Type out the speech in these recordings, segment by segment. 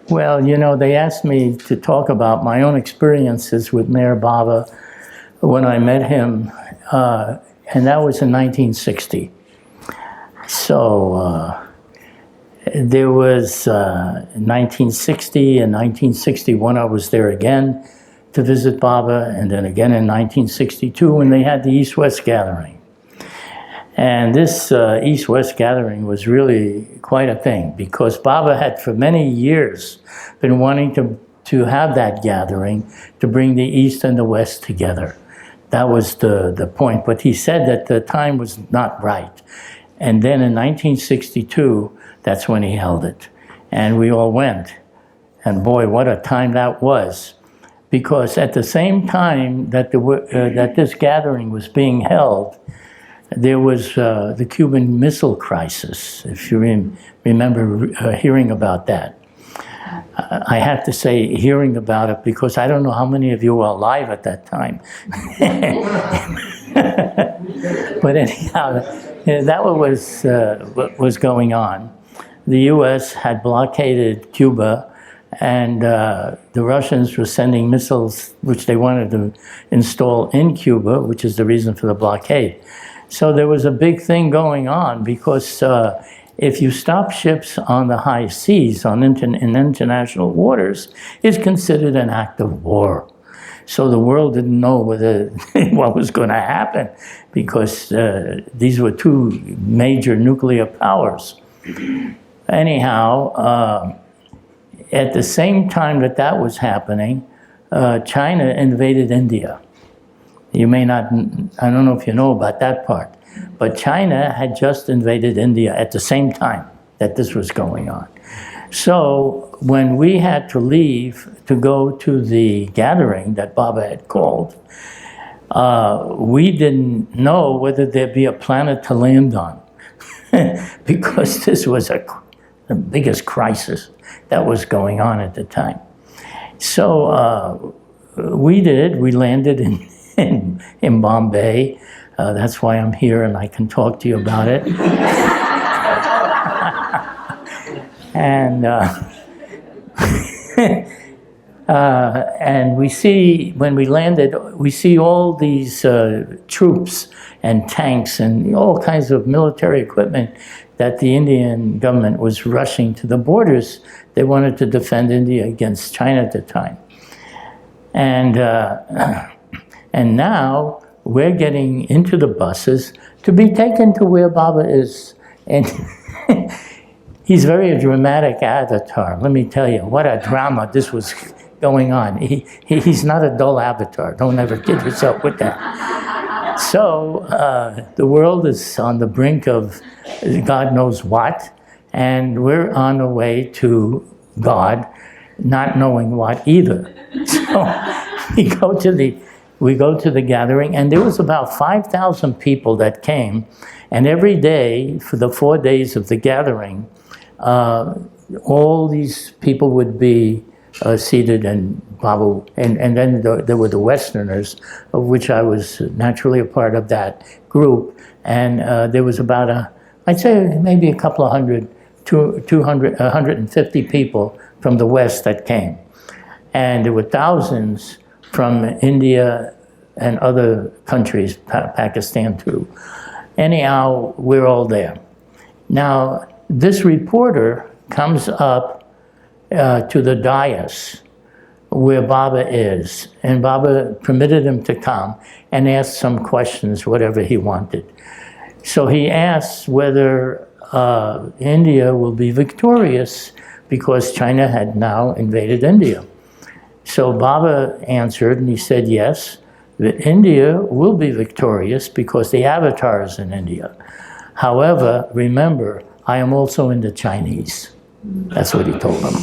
Well, they asked me to talk about my own experiences with Mayor Baba when I met him, and that was in 1960. So there was 1960 and 1961, I was there again to visit Baba, and then again in 1962 when they had the East-West Gathering. And this East-West Gathering was really quite a thing, because Baba had for many years been wanting to have that gathering to bring the East and the West together. That was the point, but he said that the time was not right. And then in 1962, that's when he held it. And we all went. And boy, what a time that was. Because at the same time that this gathering was being held, there was the Cuban Missile Crisis, if you remember hearing about that. I have to say hearing about it because I don't know how many of you were alive at that time. But anyhow, that was what was going on. The U.S. had blockaded Cuba, and the Russians were sending missiles which they wanted to install in Cuba, which is the reason for the blockade. So there was a big thing going on because if you stop ships on the high seas, in international waters, it's considered an act of war. So the world didn't know what was going to happen because these were two major nuclear powers. Anyhow, at the same time that was happening, China invaded India. You may not, I don't know if you know about that part, but China had just invaded India at the same time that this was going on. So when we had to leave to go to the gathering that Baba had called, we didn't know whether there'd be a planet to land on because this was the biggest crisis that was going on at the time. So we landed in Bombay. That's why I'm here and I can talk to you about it. And we see, when we landed, we see all these troops and tanks and all kinds of military equipment that the Indian government was rushing to the borders. They wanted to defend India against China at the time. And now we're getting into the buses to be taken to where Baba is. And he's very dramatic avatar. Let me tell you, what a drama this was going on. He's not a dull avatar. Don't ever kid yourself with that. So the world is on the brink of God knows what, and we're on the way to God, not knowing what either. So we go to the gathering, and there was about 5,000 people that came, and every day for the 4 days of the gathering, all these people would be seated, and Baba, and then there were the Westerners, of which I was naturally a part of that group, and there was about I'd say maybe a couple of hundred, 200, 150 people from the West that came, and there were thousands from India and other countries, Pakistan too. Anyhow, we're all there. Now, this reporter comes up to the dais where Baba is, and Baba permitted him to come and ask some questions, whatever he wanted. So he asks whether India will be victorious because China had now invaded India. So Baba answered, and he said, yes, that India will be victorious because the avatar is in India. However, remember, I am also in the Chinese. That's what he told them.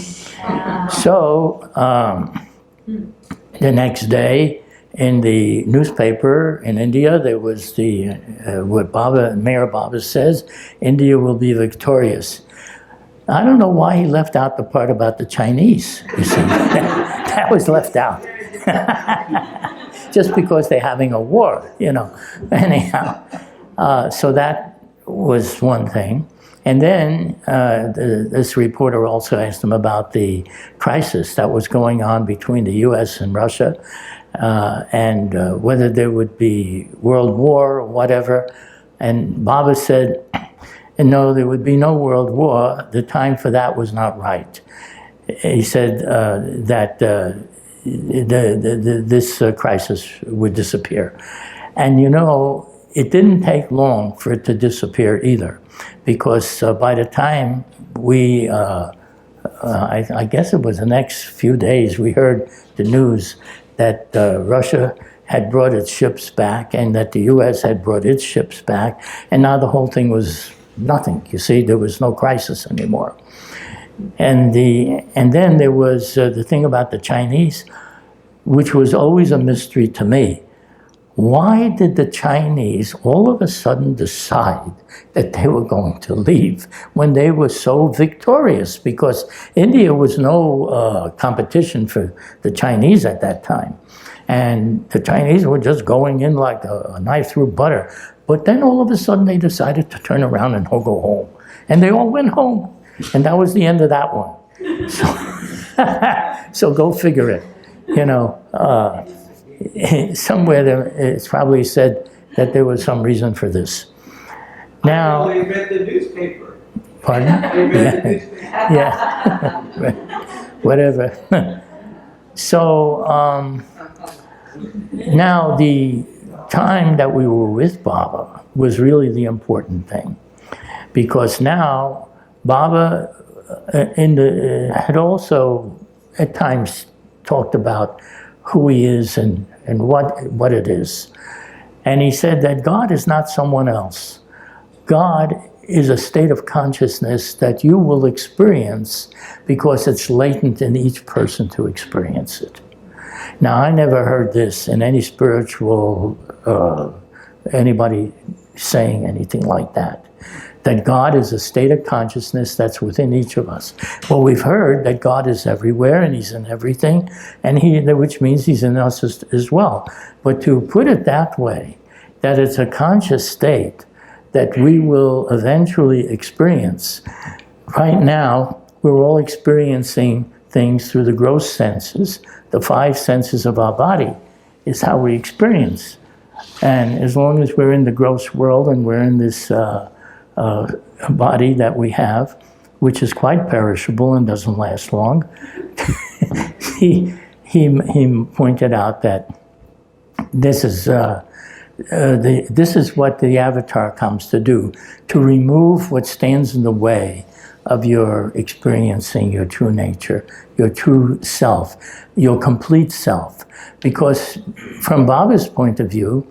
So the next day, in the newspaper in India, there was what Mayor Baba says, India will be victorious. I don't know why he left out the part about the Chinese, you see. That was left out. Just because they're having a war, Anyhow, so that was one thing. And then this reporter also asked him about the crisis that was going on between the U.S. and Russia, and whether there would be world war or whatever. And Baba said, no, there would be no world war. The time for that was not right. He said that this crisis would disappear. And you know, it didn't take long for it to disappear either, because by the time we, I guess it was the next few days, we heard the news that Russia had brought its ships back and that the U.S. had brought its ships back, and now the whole thing was nothing. You see, there was no crisis anymore. And then there was the thing about the Chinese, which was always a mystery to me. Why did the Chinese all of a sudden decide that they were going to leave when they were so victorious? Because India was no competition for the Chinese at that time. And the Chinese were just going in like a knife through butter. But then all of a sudden they decided to turn around and go home. And they all went home. And that was the end of that one. So go figure it. You know, somewhere there, it's probably said that there was some reason for this. Now, I only read the newspaper. Pardon? Yeah. Whatever. So now the time that we were with Baba was really the important thing, because now Baba had also at times talked about who he is and what it is. And he said that God is not someone else. God is a state of consciousness that you will experience because it's latent in each person to experience it. Now, I never heard this in any spiritual, anybody saying anything like that God is a state of consciousness that's within each of us. Well, we've heard that God is everywhere and he's in everything, and which means he's in us as well. But to put it that way, that it's a conscious state that we will eventually experience. Right now, we're all experiencing things through the gross senses. The 5 senses of our body is how we experience. And as long as we're in the gross world and we're in this body that we have, which is quite perishable and doesn't last long, he pointed out that this is what the avatar comes to do, to remove what stands in the way of your experiencing your true nature, your true self, your complete self. Because from Baba's point of view,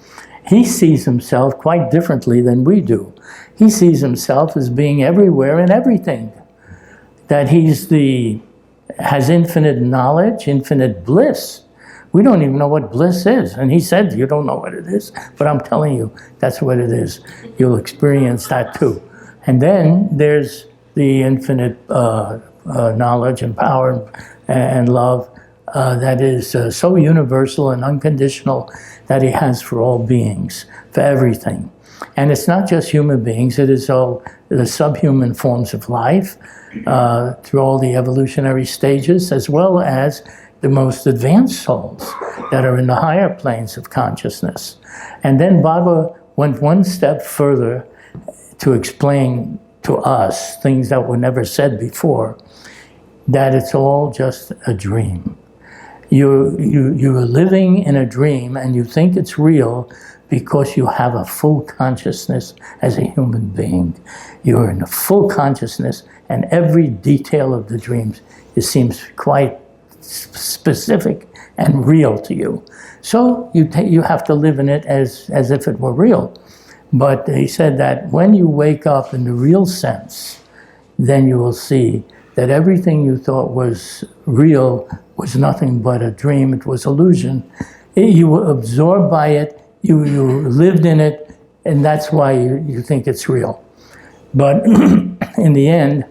he sees himself quite differently than we do. He sees himself as being everywhere and everything. That has infinite knowledge, infinite bliss. We don't even know what bliss is. And he said, you don't know what it is, but I'm telling you, that's what it is. You'll experience that too. And then there's the infinite knowledge and power and love that is so universal and unconditional that he has for all beings, for everything. And it's not just human beings, it is all the subhuman forms of life through all the evolutionary stages, as well as the most advanced souls that are in the higher planes of consciousness. And then Baba went one step further to explain to us things that were never said before, that it's all just a dream. You're living in a dream and you think it's real because you have a full consciousness as a human being. You're in a full consciousness, and every detail of the dreams, it seems quite specific and real to you. So you have to live in it as if it were real. But he said that when you wake up in the real sense, then you will see that everything you thought was real was nothing but a dream. It was illusion. You were absorbed by it. You lived in it, and that's why you think it's real. But in the end,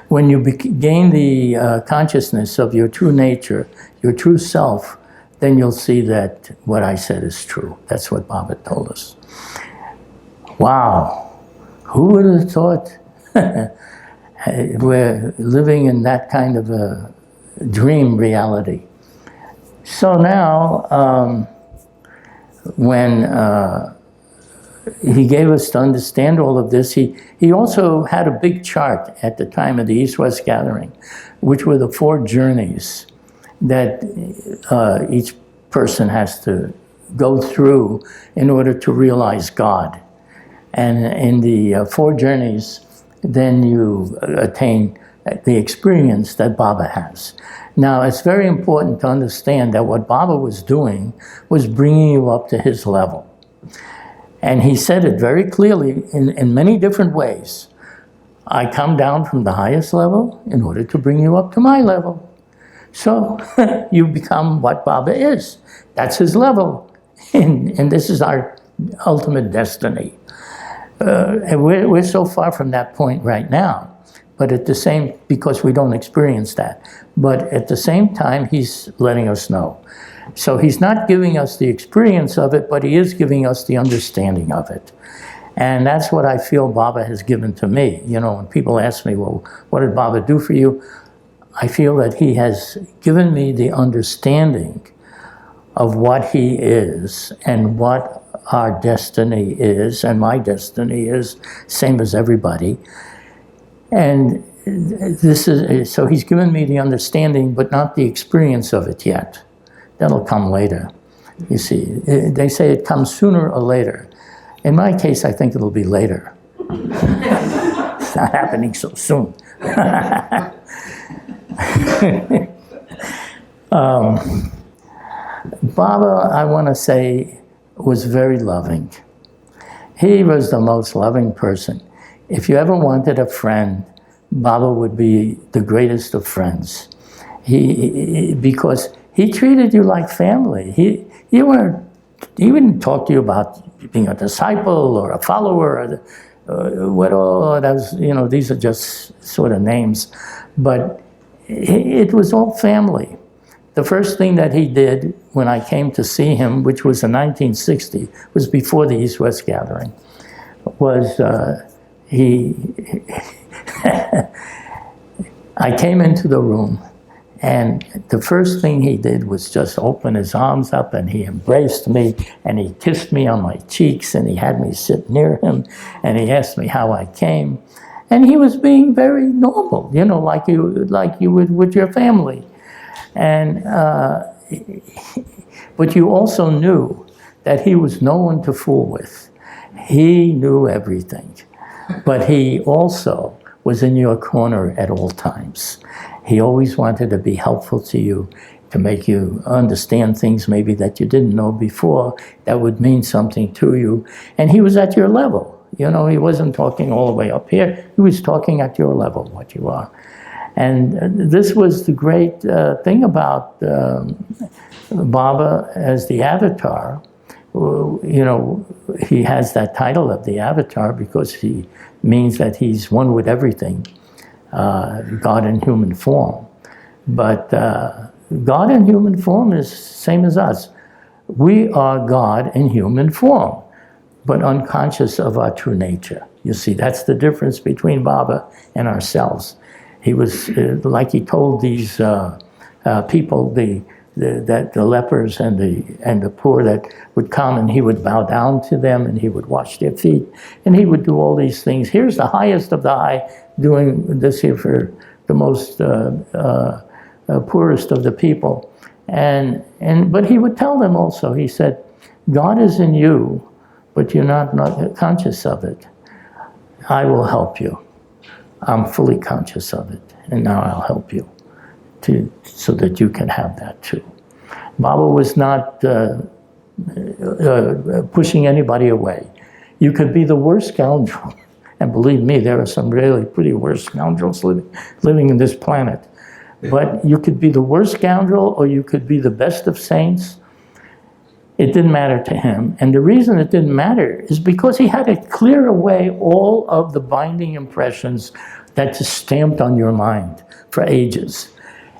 when you gain the consciousness of your true nature, your true self, then you'll see that what I said is true. That's what Baba told us. Wow. Who would have thought we're living in that kind of a dream reality? So now, when he gave us to understand all of this, he also had a big chart at the time of the East-West Gathering, which were the 4 journeys that each person has to go through in order to realize God. And in the 4 journeys, then you attain the experience that Baba has. Now, it's very important to understand that what Baba was doing was bringing you up to his level. And he said it very clearly in many different ways. I come down from the highest level in order to bring you up to my level. So you become what Baba is. That's his level. And this is our ultimate destiny. And we're so far from that point right now. But at the same, because we don't experience that. But at the same time, he's letting us know. So he's not giving us the experience of it, but he is giving us the understanding of it. And that's what I feel Baba has given to me. You know, when people ask me, well, what did Baba do for you? I feel that he has given me the understanding of what he is and what our destiny is, and my destiny is, same as everybody. And this is, so he's given me the understanding, but not the experience of it yet. That'll come later. You see, they say it comes sooner or later. In my case, I think it'll be later. It's not happening so soon. Baba, I want to say, was very loving. He was the most loving person. If you ever wanted a friend, Baba would be the greatest of friends. Because he treated you like family. He wouldn't talk to you about being a disciple or a follower or what all those, you know, these are just sort of names. But it was all family. The first thing that he did when I came to see him, which was in 1960, was before the East-West Gathering, was I came into the room, and the first thing he did was just open his arms up, and he embraced me, and he kissed me on my cheeks, and he had me sit near him, and he asked me how I came. And he was being very normal, you know, like you would with your family. And but you also knew that he was no one to fool with. He knew everything. But he also was in your corner at all times. He always wanted to be helpful to you, to make you understand things maybe that you didn't know before that would mean something to you. And he was at your level. You know, he wasn't talking all the way up here. He was talking at your level, what you are. And this was the great thing about Baba as the avatar. You know, he has that title of the avatar because he means that he's one with everything, God in human form. But God in human form is same as us. We are God in human form, but unconscious of our true nature. You see, that's the difference between Baba and ourselves. He was, like he told these people, the lepers and the poor that would come, and he would bow down to them, and he would wash their feet, and he would do all these things. Here's the highest of the high doing this here for the most poorest of the people. But he would tell them also, he said, God is in you, but you're not conscious of it. I will help you. I'm fully conscious of it, and now I'll help you so that you can have that too. Baba was not pushing anybody away. You could be the worst scoundrel, and believe me, there are some really pretty worse scoundrels living in this planet. But you could be the worst scoundrel, or you could be the best of saints. It didn't matter to him. And the reason it didn't matter is because he had to clear away all of the binding impressions that just stamped on your mind for ages.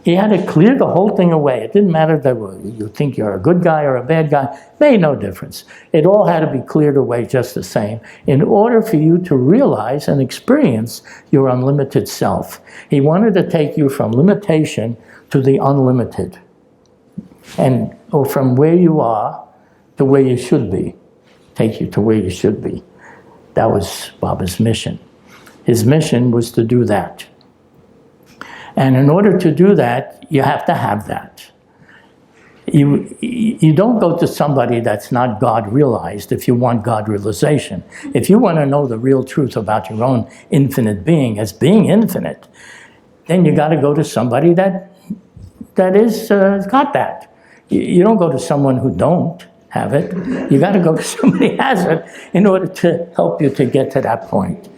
He had to clear the whole thing away. It didn't matter that you think you're a good guy or a bad guy. It made no difference. It all had to be cleared away just the same in order for you to realize and experience your unlimited self. He wanted to take you from limitation to the unlimited, or from where you are to where you should be. Take you to where you should be. That was Baba's mission. His mission was to do that. And in order to do that, you have to have that. You don't go to somebody that's not God realized if you want God realization. If you want to know the real truth about your own infinite being as being infinite, then you got to go to somebody that is got that. You don't go to someone who don't have it. You got to go to somebody who has it in order to help you to get to that point.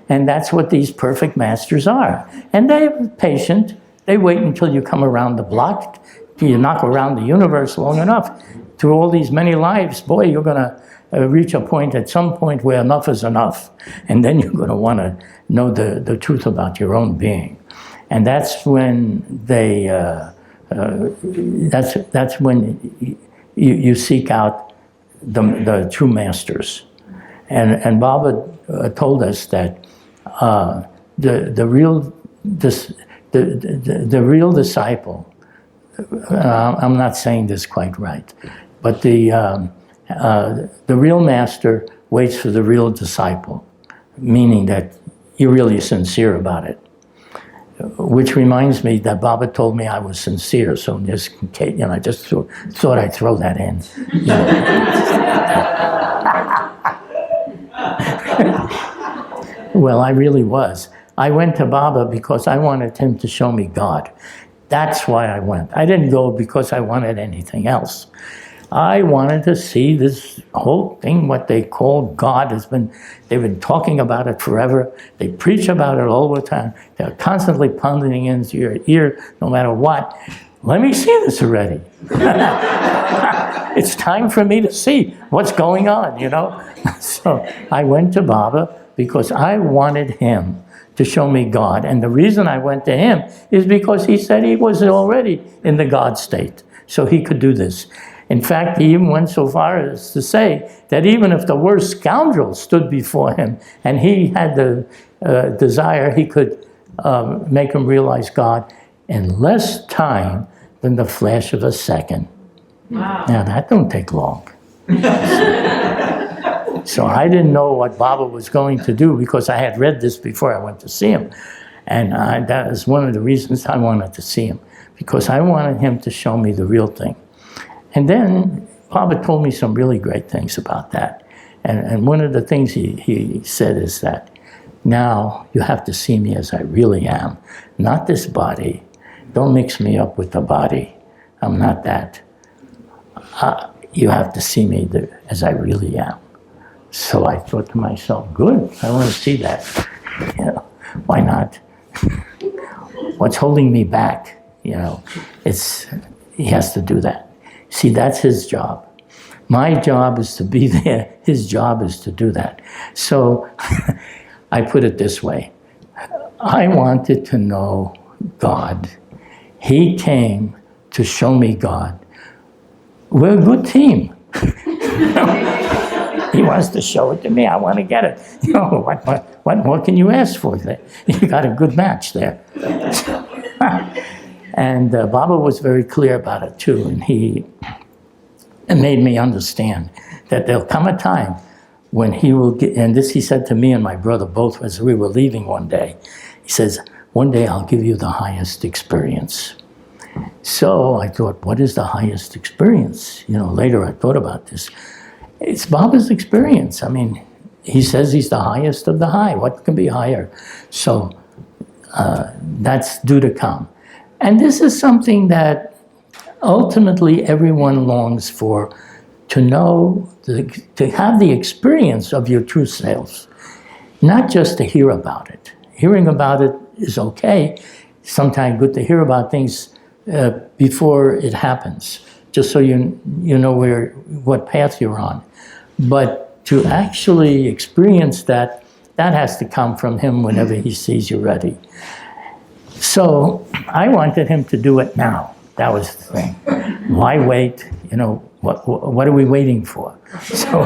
And that's what these perfect masters are. And they're patient. They wait until you come around the block. You knock around the universe long enough. Through all these many lives, boy, you're going to reach a point at some point where enough is enough. And then you're going to want to know the truth about your own being. And that's when they, that's when you seek out the true masters. And Baba told us that the real disciple, I'm not saying this quite right, but the real master waits for the real disciple, meaning that you're really sincere about it. Which reminds me that Baba told me I was sincere, so just in case, I just thought I'd throw that in. Well, I really was. I went to Baba because I wanted him to show me God. That's why I went. I didn't go because I wanted anything else. I wanted to see this whole thing, what they call God. They've been talking about it forever. They preach about it all the time. They're constantly pounding into your ear, no matter what. Let me see this already. It's time for me to see what's going on, So I went to Baba because I wanted him to show me God. And the reason I went to him is because he said he was already in the God state, so he could do this. In fact, he even went so far as to say that even if the worst scoundrel stood before him and he had the desire, he could make him realize God in less time than the flash of a second. Wow. Now, that don't take long. So I didn't know what Baba was going to do because I had read this before I went to see him. And that is one of the reasons I wanted to see him, because I wanted him to show me the real thing. And then Baba told me some really great things about that. And one of the things he said is that now you have to see me as I really am, not this body. Don't mix me up with the body. I'm not that. You have to see me as I really am. So I thought to myself, good, I want to see that. Why not? What's holding me back? He has to do that. See, that's his job. My job is to be there. His job is to do that. So I put it this way. I wanted to know God. He came to show me God. We're a good team. He wants to show it to me. I want to get it. What more can you ask for? You got a good match there. And Baba was very clear about it too, and he made me understand that there'll come a time when he will get, and this he said to me and my brother both as we were leaving one day. He says, one day I'll give you the highest experience. So I thought, what is the highest experience? Later I thought about this. It's Baba's experience. I mean, he says he's the highest of the high. What can be higher? So that's due to come. And this is something that ultimately everyone longs for, to know, to have the experience of your true self, not just to hear about it. Hearing about it is okay. Sometimes good to hear about things before it happens, just so you know what path you're on. But to actually experience that has to come from him whenever he sees you ready. So I wanted him to do it now. That was the thing. Why wait? You know, what are we waiting for? So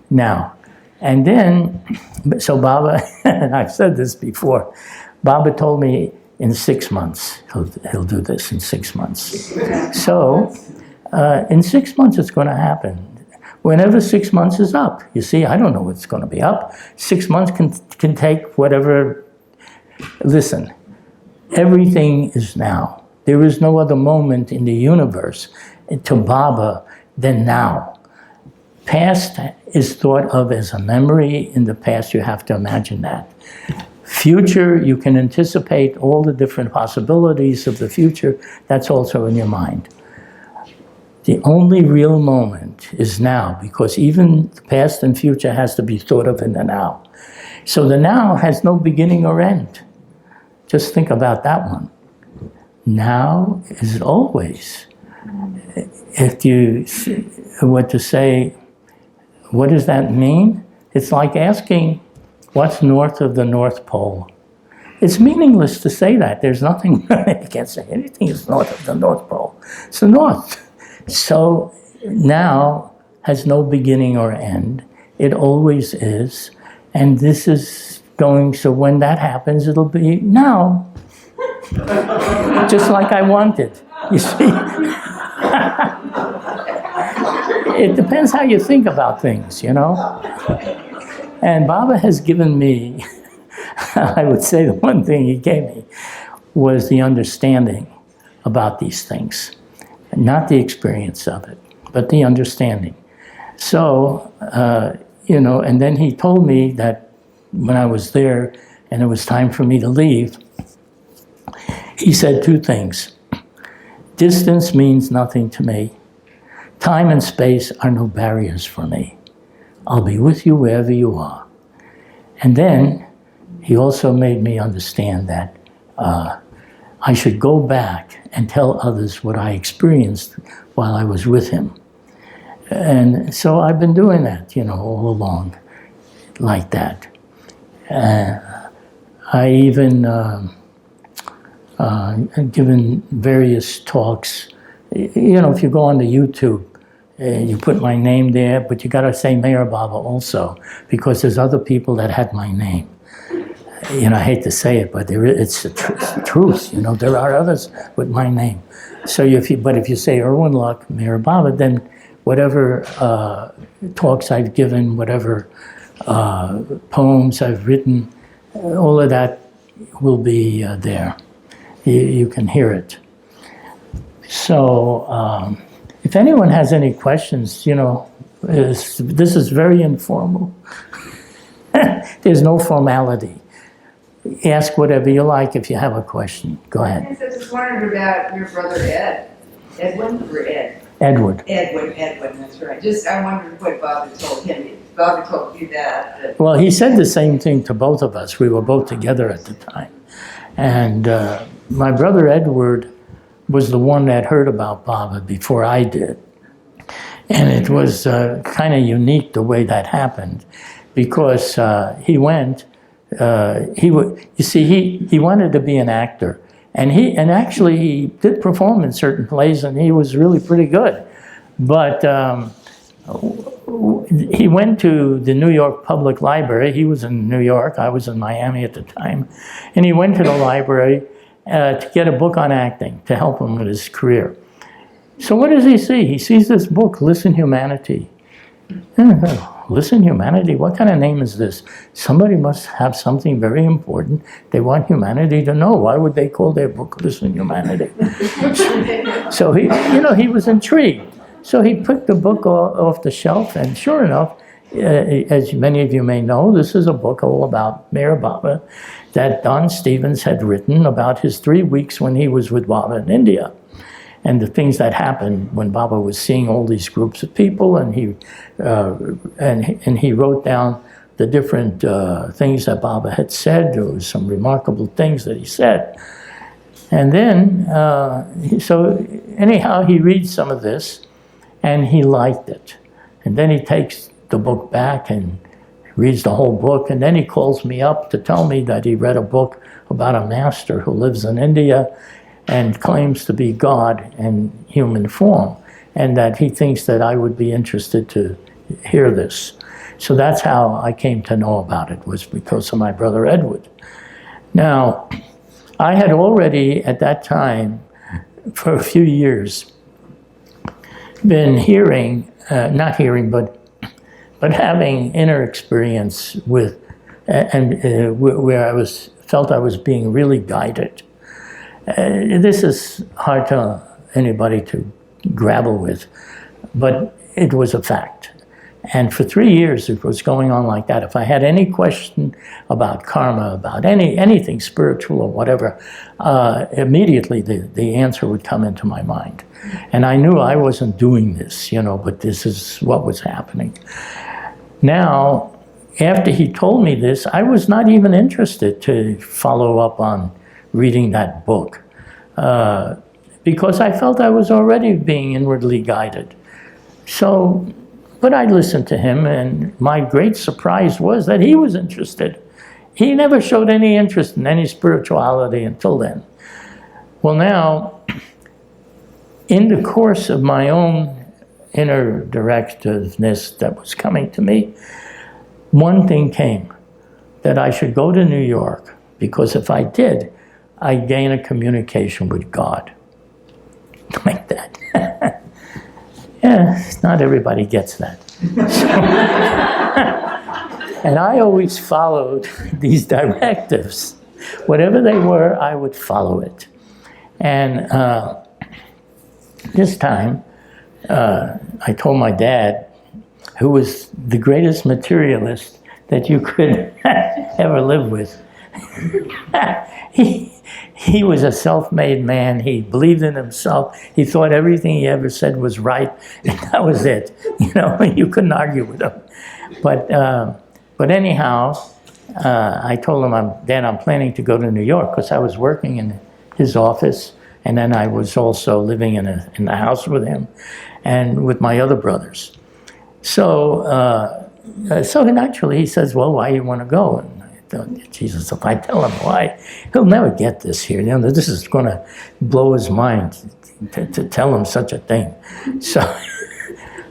now, and then, so Baba, and I've said this before, Baba told me in 6 months, he'll do this in 6 months. So in 6 months it's going to happen. Whenever 6 months is up, you see, I don't know what's going to be up. 6 months can take whatever. Listen, everything is now. There is no other moment in the universe to Baba than now. Past is thought of as a memory. In the past, you have to imagine that. Future, you can anticipate all the different possibilities of the future. That's also in your mind. The only real moment is now, because even the past and future has to be thought of in the now. So the now has no beginning or end. Just think about that one. Now is always. If you were to say, what does that mean? It's like asking, what's north of the North Pole? It's meaningless to say that. There's nothing, you can't say anything is north of the North Pole. It's the north. So now has no beginning or end. It always is. And this is going, so when that happens, it'll be now. Just like I wanted, you see. It depends how you think about things, you know. And Baba has given me, I would say the one thing he gave me was the understanding about these things. Not the experience of it, but the understanding. So, you know, and then he told me that when I was there and it was time for me to leave, he said 2 things. Distance means nothing to me. Time and space are no barriers for me. I'll be with you wherever you are. And then he also made me understand that I should go back and tell others what I experienced while I was with him. And so I've been doing that, you know, all along, like that. I even given various talks. You know, if you go on the YouTube, you put my name there, but you got to say Mayor Baba also, because there's other people that had my name. You know, I hate to say it, but it's the truth. You know, there are others with my name. So if you say Irwin Luck, Mayor Baba, then whatever talks I've given, whatever poems I've written, all of that will be there. You can hear it. So if anyone has any questions, you know, this is very informal. There's no formality. Ask whatever you like if you have a question. Go ahead. I just wondered about your brother Ed. Edwin or Ed? Edward. Edwin, that's right. I wondered what Bobby told him. Bobby told you that. Well, he said the same thing to both of us. We were both together at the time. And my brother Edward was the one that heard about Baba before I did. And it was kind of unique the way that happened, because he went, he wanted to be an actor. And actually he did perform in certain plays, and he was really pretty good. But he went to the New York Public Library. He was in New York, I was in Miami at the time. And he went to the library to get a book on acting to help him with his career. So what does he see? He sees this book, Listen Humanity. Listen Humanity? What kind of name is this? Somebody must have something very important they want humanity to know. Why would they call their book Listen Humanity? So he was intrigued. So he picked the book off the shelf, and sure enough, as many of you may know, this is a book all about Mayor Baba that Don Stevens had written about his 3 weeks when he was with Baba in India, and the things that happened when Baba was seeing all these groups of people, and he wrote down the different things that Baba had said. There was some remarkable things that he said. And then, so anyhow, he reads some of this, and he liked it. And then he takes the book back and reads the whole book, and then he calls me up to tell me that he read a book about a master who lives in India and claims to be God in human form, and that he thinks that I would be interested to hear this. So that's how I came to know about it, was because of my brother Edward. Now, I had already at that time, for a few years, been hearing, not hearing, but having inner experience with, where I felt I was being really guided. This is hard to anybody to grapple with, but it was a fact. And for 3 years it was going on like that. If I had any question about karma, about anything spiritual or whatever, immediately the answer would come into my mind. And I knew I wasn't doing this, but this is what was happening. Now, after he told me this, I was not even interested to follow up on reading that book, because I felt I was already being inwardly guided. So, but I listened to him, and my great surprise was that he was interested. He never showed any interest in any spirituality until then. Well, now, in the course of my own inner directiveness that was coming to me, one thing came, that I should go to New York, because if I did, I'd gain a communication with God. Like that. Yeah, not everybody gets that. And I always followed these directives. Whatever they were, I would follow it. And this time, I told my dad, who was the greatest materialist that you could ever live with. He was a self-made man. He believed in himself. He thought everything he ever said was right, and that was it. You couldn't argue with him. But anyhow, I told him, Dad, I'm planning to go to New York, because I was working in his office, and then I was also living in the house with him and with my other brothers. So naturally he says, well, why do you want to go? And I thought, Jesus, if I tell him why, he'll never get this here. This is going to blow his mind to tell him such a thing. So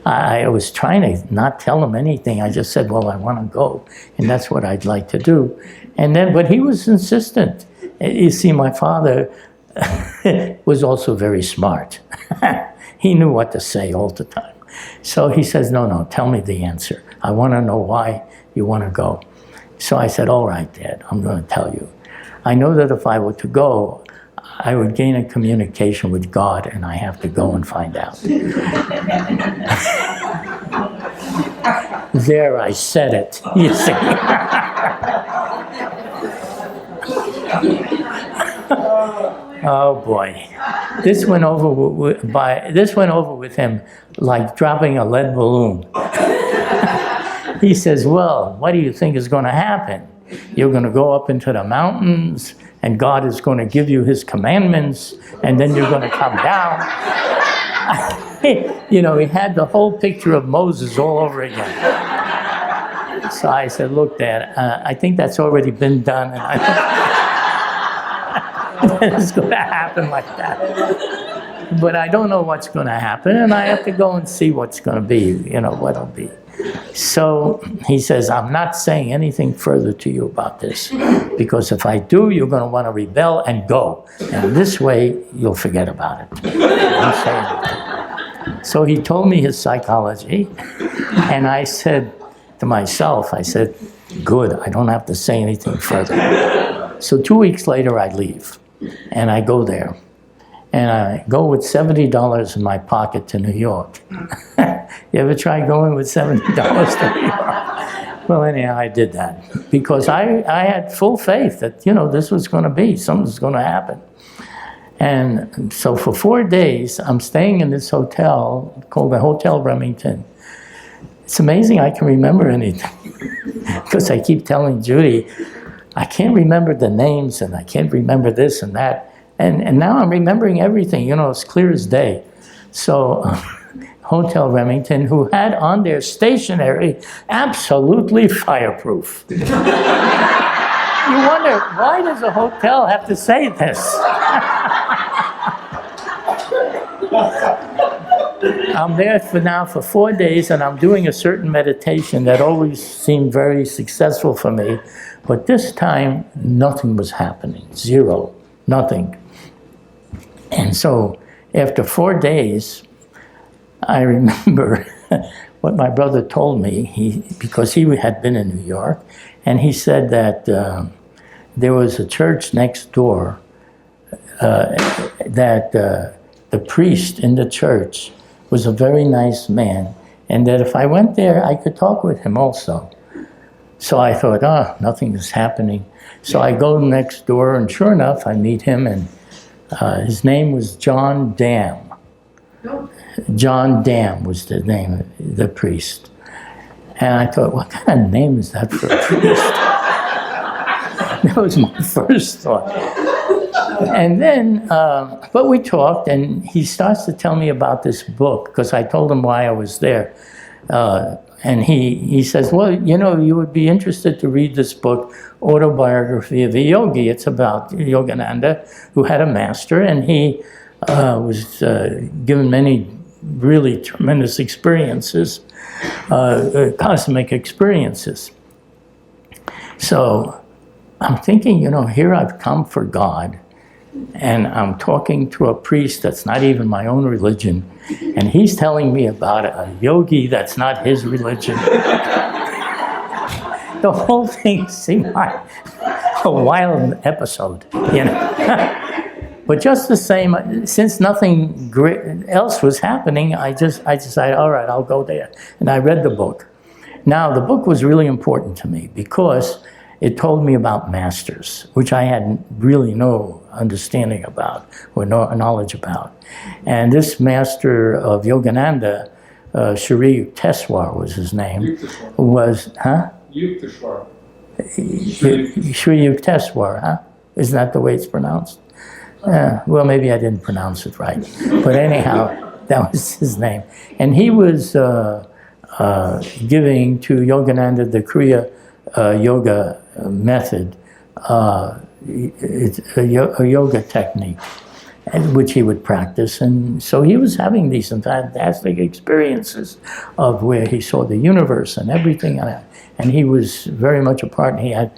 I was trying to not tell him anything. I just said, well, I want to go, and that's what I'd like to do. But he was insistent. You see, my father was also very smart. He knew what to say all the time. So he says, no, tell me the answer. I want to know why you want to go. So I said, all right, Dad, I'm going to tell you. I know that if I were to go, I would gain a communication with God, and I have to go and find out. There, I said it, you see. Oh boy, this went over with him like dropping a lead balloon. He says, well, what do you think is going to happen? You're going to go up into the mountains, and God is going to give you his commandments, and then you're going to come down. He had the whole picture of Moses all over again. So I said, look, Dad, I think that's already been done, and I think it's going to happen like that. But I don't know what's going to happen, and I have to go and see what's going to be, what it'll be. So he says, I'm not saying anything further to you about this, because if I do, you're going to want to rebel and go. And this way, you'll forget about it. I'm saying it. So he told me his psychology, and I said to myself, good, I don't have to say anything further. So 2 weeks later, I leave, and I go there. And I go with $70 in my pocket to New York. You ever try going with $70 to New York? Well, anyhow, I did that because I had full faith that, this was going to be, something was going to happen. And so for 4 days, I'm staying in this hotel called the Hotel Remington. It's amazing I can remember anything because I keep telling Judy, I can't remember the names and I can't remember this and that. And now I'm remembering everything, as clear as day. So Hotel Remington, who had on their stationery absolutely fireproof. You wonder, why does a hotel have to say this? I'm there for 4 days, and I'm doing a certain meditation that always seemed very successful for me. But this time, nothing was happening. Zero. Nothing. And so, after 4 days, I remember what my brother told me, because he had been in New York, and he said that there was a church next door that the priest in the church was a very nice man, and that if I went there, I could talk with him also. So I thought, nothing is happening. So I go next door, and sure enough, I meet him, and his name was John Dam. John Dam was the name of the priest. And I thought, what kind of name is that for a priest? That was my first thought. And then, but we talked, and he starts to tell me about this book, because I told him why I was there. And he says, well, you would be interested to read this book, Autobiography of a Yogi. It's about Yogananda, who had a master, and he was given many really tremendous experiences, cosmic experiences. So I'm thinking, here I've come for God, and I'm talking to a priest that's not even my own religion, and he's telling me about a yogi that's not his religion. The whole thing seemed like a wild episode, But just the same, since nothing else was happening, I decided, all right, I'll go there. And I read the book. Now, the book was really important to me because it told me about masters, which I had really no understanding about or no knowledge about. And this master of Yogananda, Shri Yukteswar was his name, was, Yukteswar. Shri Yukteswar, huh? Isn't that the way it's pronounced? Well, maybe I didn't pronounce it right. But anyhow, that was his name. And he was giving to Yogananda the Kriya Yoga method, it's a yoga technique, which he would practice. And so he was having these fantastic experiences of where he saw the universe and everything. And he was very much a part, and he had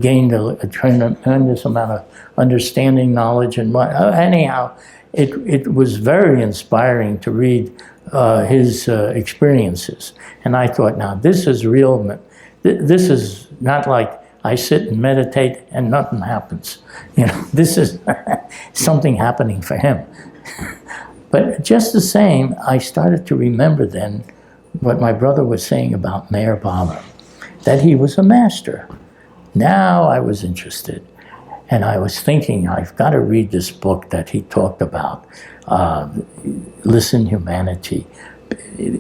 gained a tremendous amount of understanding, knowledge, and anyhow, it was very inspiring to read his experiences. And I thought, now this is real. This is not like I sit and meditate and nothing happens. This is something happening for him. But just the same, I started to remember then what my brother was saying about Meher Baba, that he was a master. Now I was interested, and I was thinking, I've got to read this book that he talked about, Listen Humanity.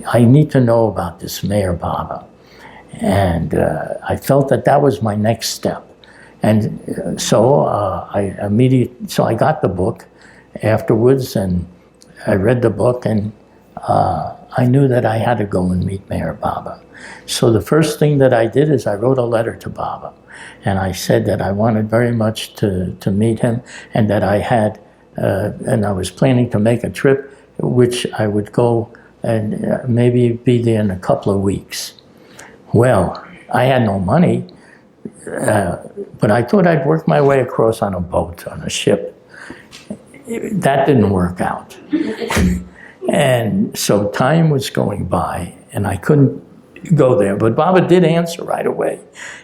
I need to know about this Meher Baba. And I felt that was my next step. And so I got the book afterwards, and I read the book, and I knew that I had to go and meet Meher Baba. So the first thing that I did is I wrote a letter to Baba, and I said that I wanted very much to meet him, and that I had, and I was planning to make a trip, which I would go and maybe be there in a couple of weeks. Well, I had no money, but I thought I'd work my way across on a boat, on a ship. That didn't work out. And so time was going by, and I couldn't go there. But Baba did answer right away.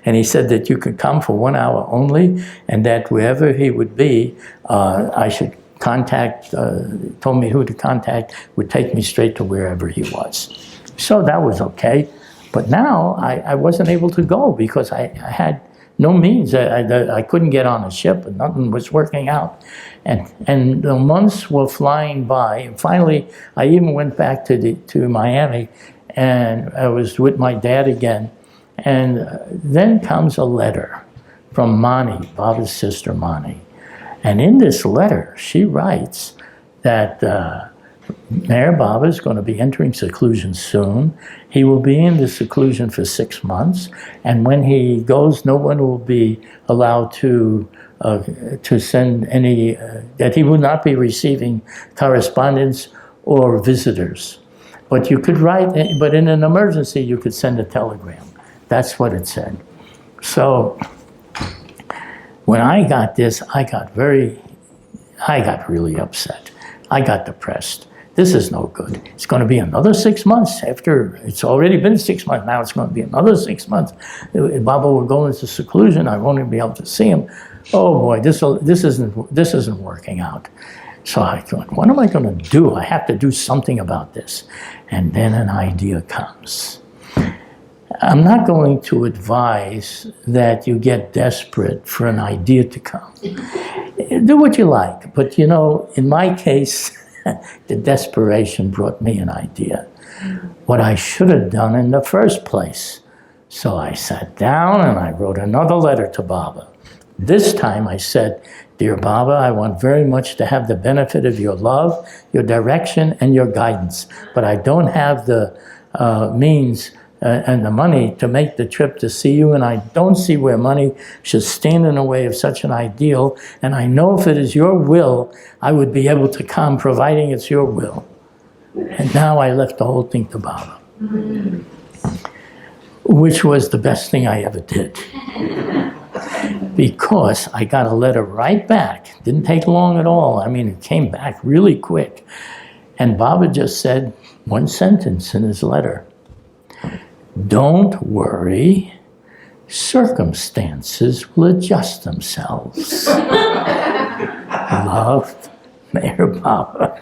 And he said that you could come for 1 hour only, and that wherever he would be, I should contact, told me who to contact, would take me straight to wherever he was. So that was okay. But now I wasn't able to go because I had no means. I couldn't get on a ship, and nothing was working out. And the months were flying by. And finally, I even went back to Miami, and I was with my dad again. And then comes a letter from Mani, Baba's sister Mani. And in this letter, she writes that Mayor Baba is going to be entering seclusion soon. He will be in the seclusion for 6 months, and when he goes, no one will be allowed to send any, that he will not be receiving correspondence or visitors. But you could write, but in an emergency, you could send a telegram. That's what it said. So when I got this, I got really upset. I got depressed. This is no good. It's going to be another 6 months after, it's already been 6 months, now it's going to be another 6 months. Baba will go into seclusion, I won't even be able to see him. Oh boy, this isn't working out. So I thought, what am I going to do? I have to do something about this. And then an idea comes. I'm not going to advise that you get desperate for an idea to come. Do what you like, but in my case, the desperation brought me an idea. What I should have done in the first place. So I sat down and I wrote another letter to Baba. This time I said, "Dear Baba, I want very much to have the benefit of your love, your direction, and your guidance, but I don't have the means and the money to make the trip to see you, and I don't see where money should stand in the way of such an ideal, and I know if it is your will, I would be able to come, providing it's your will." And now I left the whole thing to Baba, which was the best thing I ever did. Because I got a letter right back. Didn't take long at all. I mean, it came back really quick. And Baba just said one sentence in his letter: "Don't worry, circumstances will adjust themselves." Loved, Mayor Baba.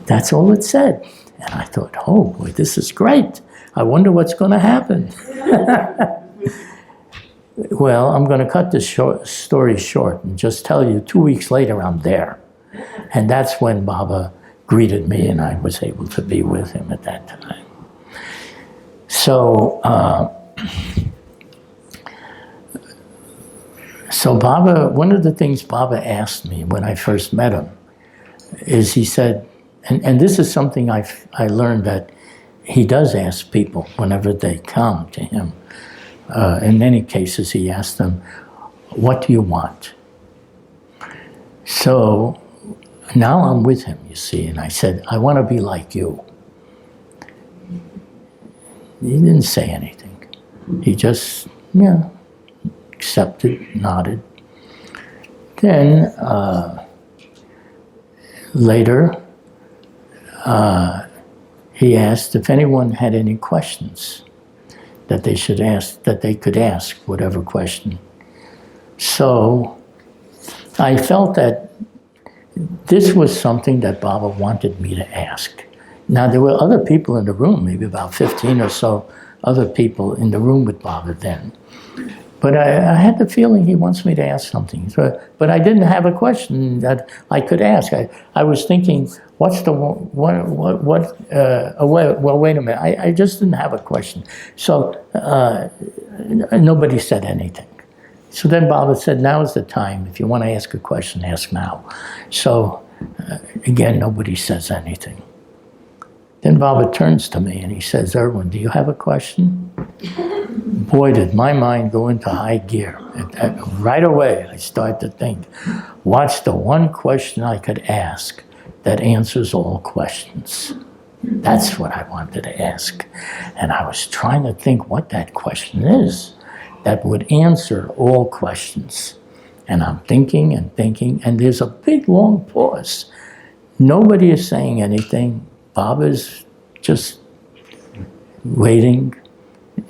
That's all it said. And I thought, oh boy, this is great. I wonder what's going to happen. Well, I'm going to cut this story short and just tell you 2 weeks later I'm there. And that's when Baba greeted me and I was able to be with him at that time. So, Baba, one of the things Baba asked me when I first met him is he said, and this is something I learned that he does ask people whenever they come to him. In many cases, he asked them, "What do you want?" So now I'm with him, you see, and I said, "I want to be like you." He didn't say anything. He just, accepted, nodded. Then later, he asked if anyone had any questions that they should ask, that they could ask whatever question. So I felt that this was something that Baba wanted me to ask. Now there were other people in the room, maybe about 15 or so other people in the room with Baba then. But I had the feeling he wants me to ask something. So, but I didn't have a question that I could ask. I was thinking, what's the, well, wait a minute. I just didn't have a question. So nobody said anything. So then Baba said, now is the time. If you want to ask a question, ask now. So again, nobody says anything. Then Baba turns to me and he says, "Irwin, do you have a question?" Boy, did my mind go into high gear. Right away, I started to think, what's the one question I could ask that answers all questions? That's what I wanted to ask. And I was trying to think what that question is that would answer all questions. And I'm thinking and thinking, and there's a big, long pause. Nobody is saying anything. Baba's just waiting,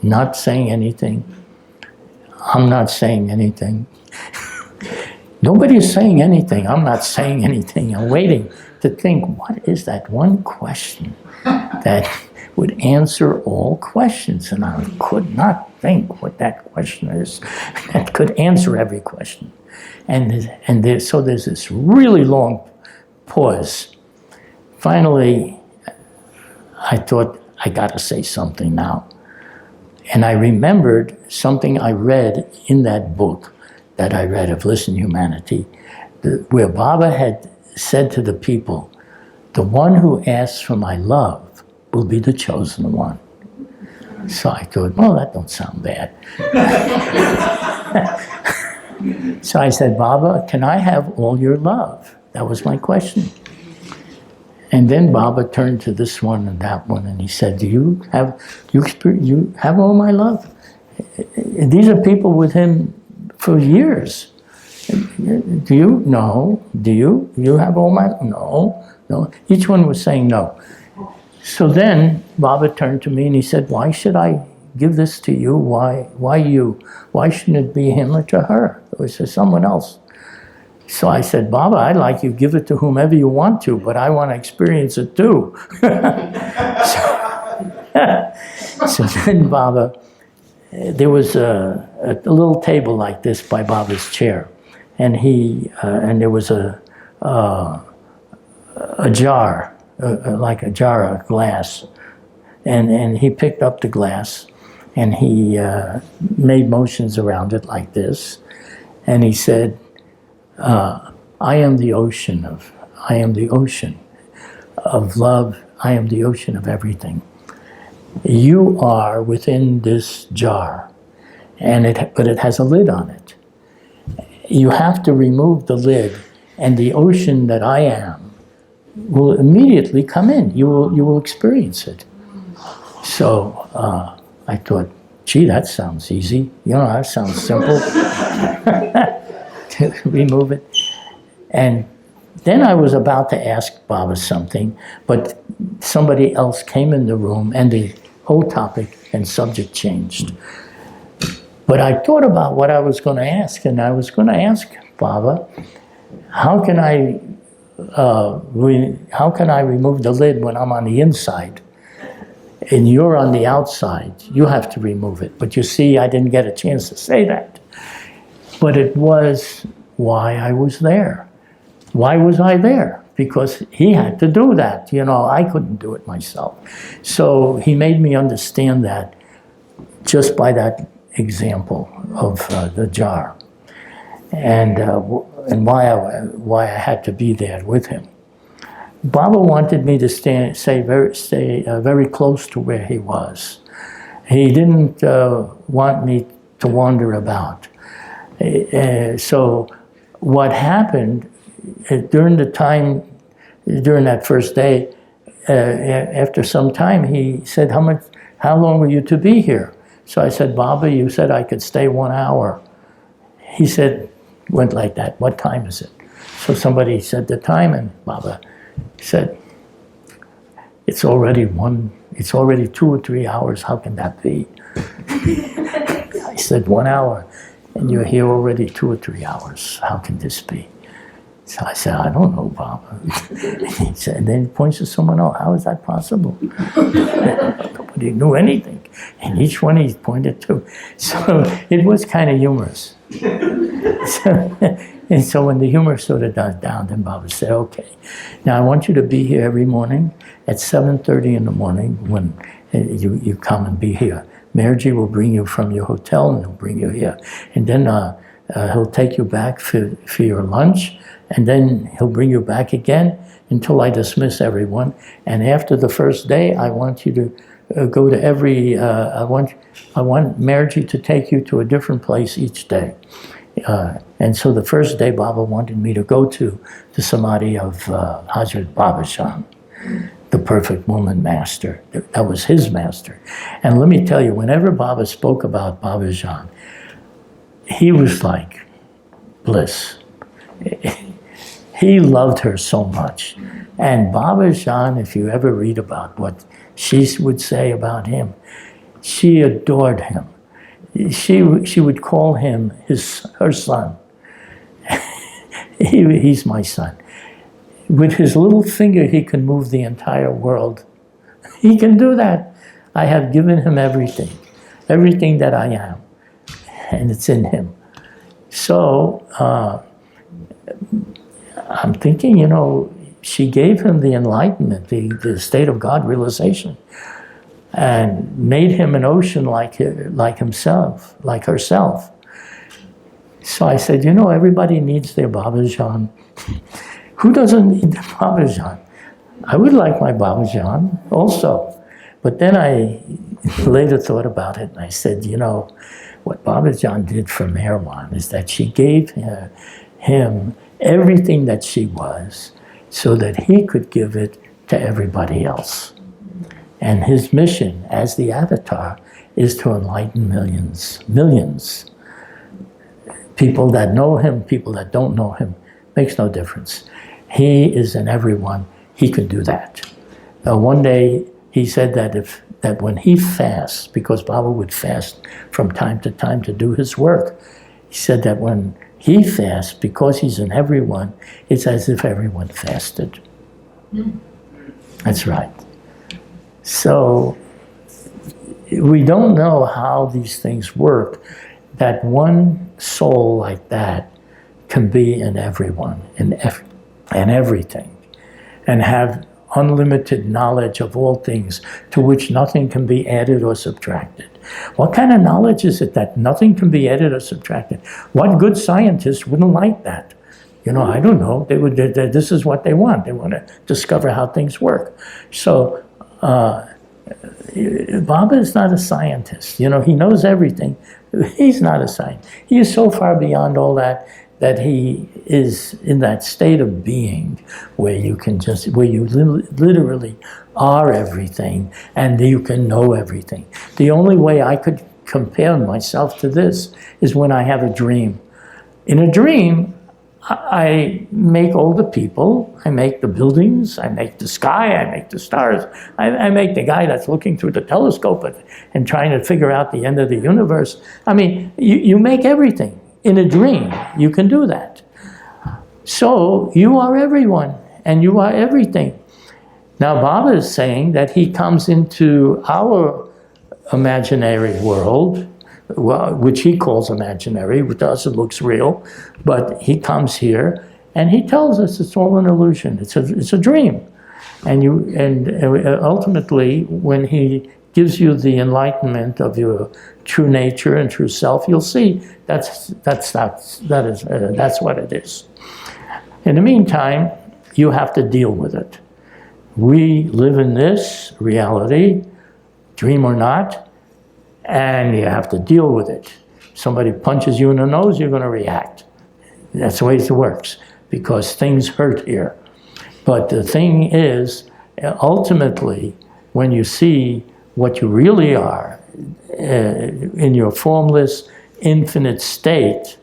not saying anything. I'm not saying anything. Nobody is saying anything. I'm not saying anything. I'm waiting to think, what is that one question that would answer all questions? And I could not think what that question is that could answer every question. So there's this really long pause. Finally, I thought, I got to say something now. And I remembered something I read in that book that I read of Listen Humanity, where Baba had said to the people, the one who asks for my love will be the chosen one. So I thought, well, that don't sound bad. So I said, Baba, can I have all your love? That was my question. And then Baba turned to this one and that one, and he said, do you have all my love? These are people with him for years. Do you? No. Do you? You have all my? No. No. Each one was saying no. So then Baba turned to me and he said, why should I give this to you? Why you? Why shouldn't it be him or to her? Or to someone else? So I said, Baba, I'd like you to give it to whomever you want to, but I want to experience it too. So then Baba, there was a little table like this by Baba's chair, and there was a jar, like a jar of glass, and he picked up the glass, and he made motions around it like this, and he said, I am the ocean of love. I am the ocean of everything. You are within this jar, but it has a lid on it. You have to remove the lid, and the ocean that I am will immediately come in. You will experience it. So I thought, gee, that sounds easy. That sounds simple. To remove it. And then I was about to ask Baba something, but somebody else came in the room and the whole topic and subject changed. But I thought about what I was going to ask, and I was going to ask Baba, how can I remove the lid when I'm on the inside and you're on the outside? You have to remove it. But you see, I didn't get a chance to say that. But it was why I was there. Why was I there? Because he had to do that. I couldn't do it myself. So he made me understand that just by that example of the jar, and why I had to be there with him. Baba wanted me to stay very close to where he was. He didn't want me to wander about. So what happened during that first day, after some time, he said, how long were you to be here? So I said, Baba, you said I could stay 1 hour. He said, went like that, what time is it? So somebody said the time, and Baba said, it's already 2 or 3 hours, how can that be? I said, 1 hour. And you're here already 2 or 3 hours. How can this be? So I said, I don't know, Baba. He said, and then he points to someone else. How is that possible? Nobody knew anything. And each one he pointed to. So it was kind of humorous. And so when the humor sort of died down, then Baba said, okay, now I want you to be here every morning at 7:30 in the morning when you come and be here. Merji will bring you from your hotel and he'll bring you here. And then he'll take you back for your lunch, and then he'll bring you back again until I dismiss everyone. And after the first day, I want you to go to I want Merji to take you to a different place each day. And so the first day, Baba wanted me to go to the Samadhi of Hazrat Babajan, the perfect woman master. That was his master. And let me tell you, whenever Baba spoke about Babajan, he was like bliss. He loved her so much. And Babajan, if you ever read about what she would say about him, she adored him. She would call him her son. He's my son. With his little finger, he can move the entire world. He can do that. I have given him everything that I am, and it's in him. So I'm thinking, she gave him the enlightenment, the state of God realization, and made him an ocean like himself, like herself. So I said, everybody needs their Babajan. Who doesn't need the Babajan? I would like my Babajan also. But then I later thought about it and I said, you know, what Babajan did for Irwin is that she gave him everything that she was so that he could give it to everybody else. And his mission as the avatar is to enlighten millions. People that know him, people that don't know him, makes no difference. He is in everyone. He could do that. One day he said that when he fasts, because Baba would fast from time to time to do his work, he said that when he fasts, because he's in everyone, it's as if everyone fasted. That's right. So we don't know how these things work, that one soul like that can be in everyone, in everything, and have unlimited knowledge of all things to which nothing can be added or subtracted. What kind of knowledge is it that nothing can be added or subtracted? What good scientist wouldn't like that? You know, I don't know. This is what they want. They want to discover how things work. So Baba is not a scientist. You know, he knows everything. He's not a scientist. He is so far beyond all that he is in that state of being where you can just, where you literally are everything and you can know everything. The only way I could compare myself to this is when I have a dream. In a dream, I make all the people, I make the buildings, I make the sky, I make the stars, I make the guy that's looking through the telescope and trying to figure out the end of the universe. I mean, you make everything. In a dream, you can do that. So you are everyone and you are everything. Now Baba is saying that he comes into our imaginary world, which he calls imaginary. To us it looks real, but he comes here and he tells us it's all an illusion. It's a dream. And ultimately, when he gives you the enlightenment of your true nature and true self, you'll see that's what it is. In the meantime, you have to deal with it. We live in this reality, dream or not, and you have to deal with it. Somebody punches you in the nose, you're going to react. That's the way it works, because things hurt here. But the thing is, ultimately, when you see what you really are in your formless, infinite state,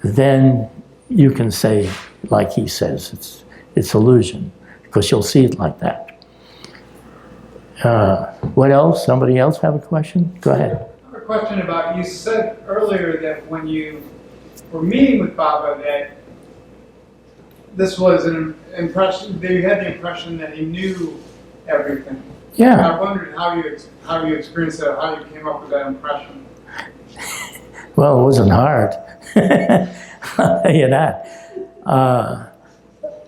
then you can say, like he says, it's illusion, because you'll see it like that. What else? Somebody else have a question? Go ahead. I have a question about, you said earlier that when you were meeting with Baba that this was an impression, that you had the impression that he knew everything. Yeah. And I wondered how you experienced that, how you came up with that impression. Well, it wasn't hard. I'll tell you that.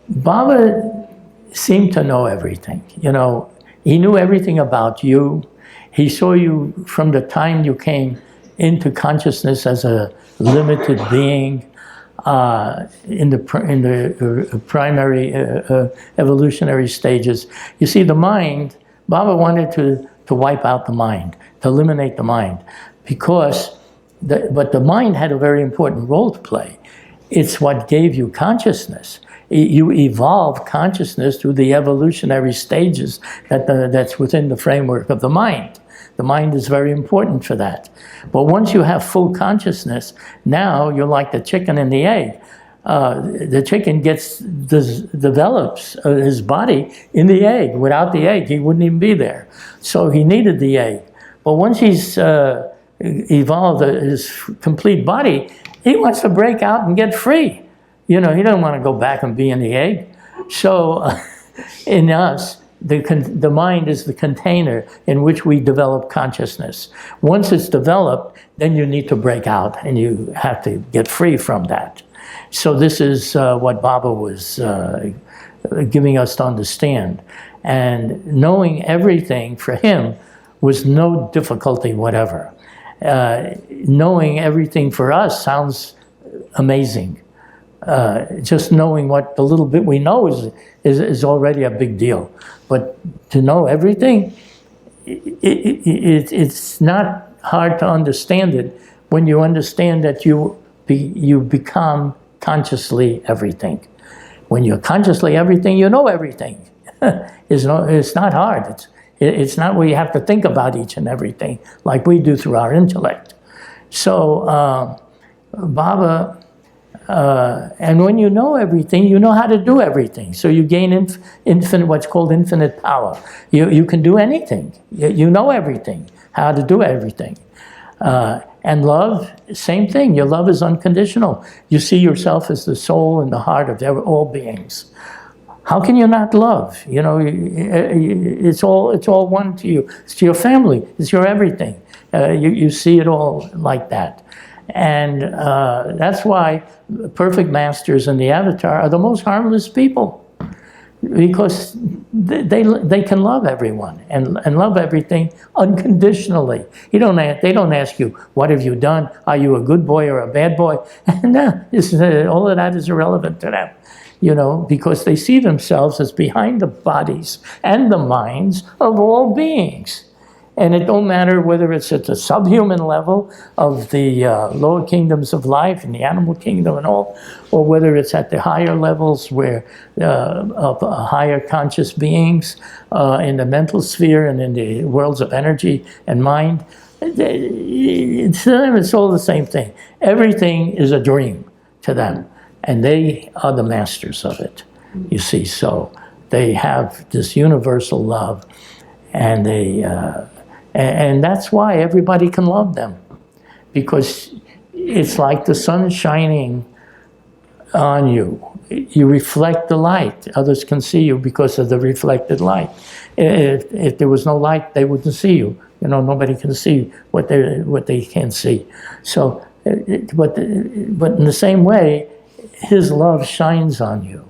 Baba seemed to know everything. You know, he knew everything about you. He saw you from the time you came into consciousness as a limited being in the primary evolutionary stages. You see, the mind, Baba wanted to wipe out the mind, to eliminate the mind, because but the mind had a very important role to play. It's what gave you consciousness. You evolve consciousness through the evolutionary stages that's within the framework of the mind. The mind is very important for that. But once you have full consciousness, now you're like the chicken and the egg. The chicken develops his body in the egg. Without the egg, he wouldn't even be there. So he needed the egg. But once he's evolved his complete body, he wants to break out and get free. You know, he doesn't want to go back and be in the egg. So in us, the mind is the container in which we develop consciousness. Once it's developed, then you need to break out and you have to get free from that. So this is what Baba was giving us to understand. And knowing everything for him was no difficulty whatever. Knowing everything for us sounds amazing. just knowing what the little bit we know is already a big deal. But to know everything, it's not hard to understand it when you understand that you become consciously everything. When you're consciously everything, you know everything. It's not hard. It's not where you have to think about each and everything like we do through our intellect. So Baba, and when you know everything, you know how to do everything. So you gain infinite, what's called infinite power. You can do anything. You know everything, how to do everything. And love, same thing. Your love is unconditional. You see yourself as the soul and the heart of all beings. How can you not love? You know, it's all one to you. It's to your family. It's your everything. You see it all like that. And that's why perfect masters in the avatar are the most harmless people, because they can love everyone and love everything unconditionally. They don't ask you, what have you done? Are you a good boy or a bad boy? No, all of that is irrelevant to them, you know, because they see themselves as behind the bodies and the minds of all beings. And it don't matter whether it's at the subhuman level of the lower kingdoms of life and the animal kingdom and all, or whether it's at the higher levels where of higher conscious beings in the mental sphere and in the worlds of energy and mind. To them, it's all the same thing. Everything is a dream to them, and they are the masters of it, you see. So they have this universal love, and and that's why everybody can love them, because it's like the sun shining on you. You reflect the light. Others can see you because of the reflected light. If there was no light, they wouldn't see you. You know, nobody can see what they can't see. So, but in the same way, his love shines on you,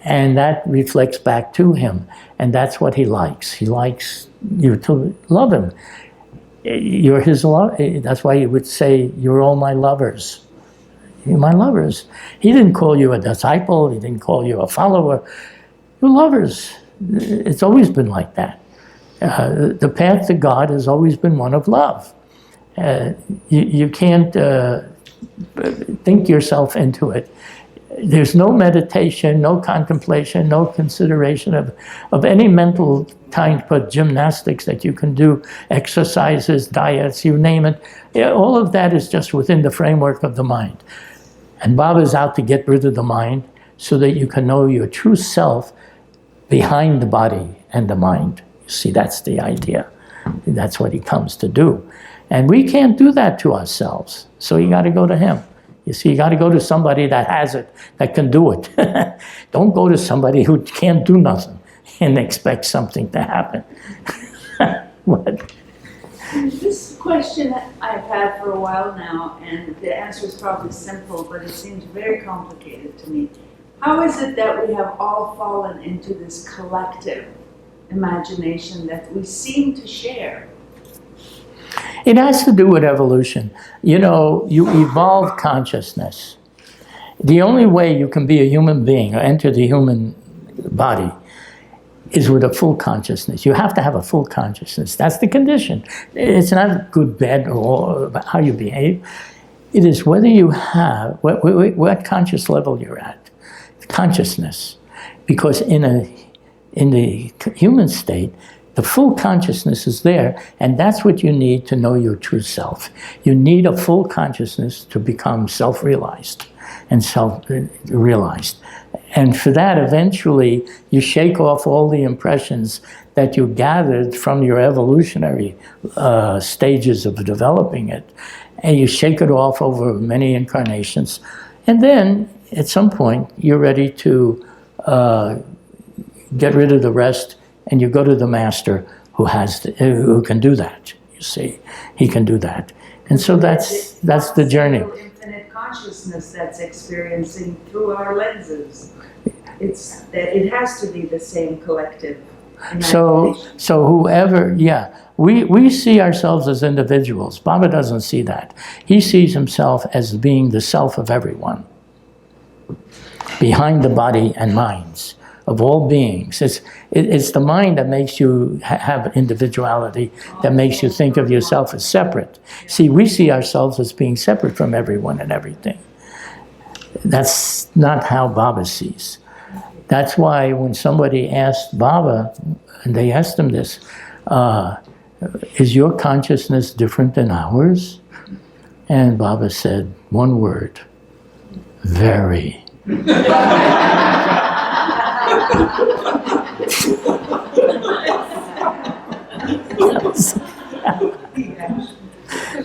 and that reflects back to him, and that's what he likes. He likes you to love him. You're his love. That's why he would say, "You're all my lovers." You're my lovers. He didn't call you a disciple. He didn't call you a follower. You're lovers. It's always been like that. The path to God has always been one of love. You can't think yourself into it. There's no meditation, no contemplation, no consideration of any mental type of gymnastics that you can do, exercises, diets, you name it. All of that is just within the framework of the mind. And Baba's out to get rid of the mind so that you can know your true self behind the body and the mind. You see, that's the idea. That's what he comes to do. And we can't do that to ourselves. So you got to go to him. You see, you got to go to somebody that has it, that can do it. Don't go to somebody who can't do nothing and expect something to happen. What? This question I've had for a while now, and the answer is probably simple, but it seems very complicated to me. How is it that we have all fallen into this collective imagination that we seem to share? It has to do with evolution. You know, you evolve consciousness. The only way you can be a human being or enter the human body is with a full consciousness. You have to have a full consciousness. That's the condition. It's not good, bad, or how you behave. It is whether you have, what conscious level you're at. Consciousness. Because in the human state, the full consciousness is there, and that's what you need to know your true self. You need a full consciousness to become self-realized and self-realized. And for that, eventually, you shake off all the impressions that you gathered from your evolutionary stages of developing it, and you shake it off over many incarnations. And then, at some point, you're ready to get rid of the rest, and you go to the master who can do that. You see, he can do that, and so that's the journey. Infinite consciousness that's experiencing through our lenses. It's that it has to be the same collective. So whoever, yeah, we see ourselves as individuals. Baba doesn't see that. He sees himself as being the self of everyone. behind the body and minds of all beings. It's the mind that makes you have individuality, that makes you think of yourself as separate. See, we see ourselves as being separate from everyone and everything. That's not how Baba sees. That's why when somebody asked Baba, and they asked him this, is your consciousness different than ours? And Baba said one word, very.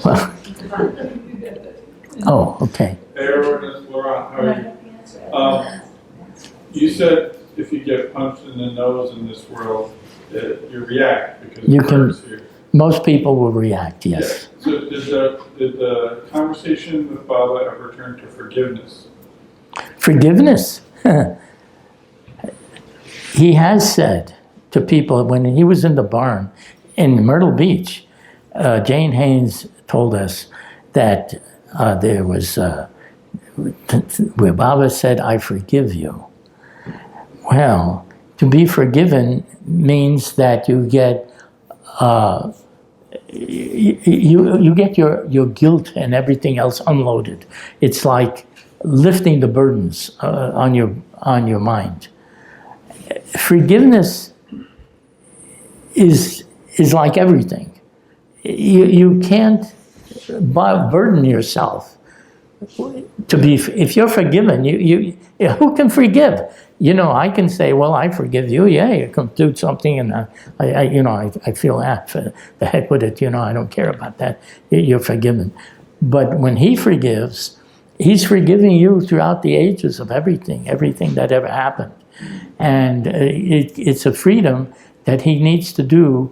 Well, oh, okay. Hey, Irwin, it's Laurent. How are you? You said if you get punched in the nose in this world, you react because You it can- hurts you. Most people will react, yes. Yeah. So did the conversation with Baba ever turn to forgiveness? Forgiveness. He has said to people when he was in the barn in Myrtle Beach, Jane Haynes told us that there was where Baba said, I forgive you. Well, to be forgiven means that you get you get your guilt and everything else unloaded. It's like lifting the burdens on your mind. Forgiveness is like everything. You can't burden yourself to be. If you're forgiven, you who can forgive? You know, I can say, well, I forgive you. Yeah, you can do something, and I feel for the heck with it. You know, I don't care about that. You're forgiven. But when he forgives, he's forgiving you throughout the ages of everything that ever happened. And it's a freedom that he needs to do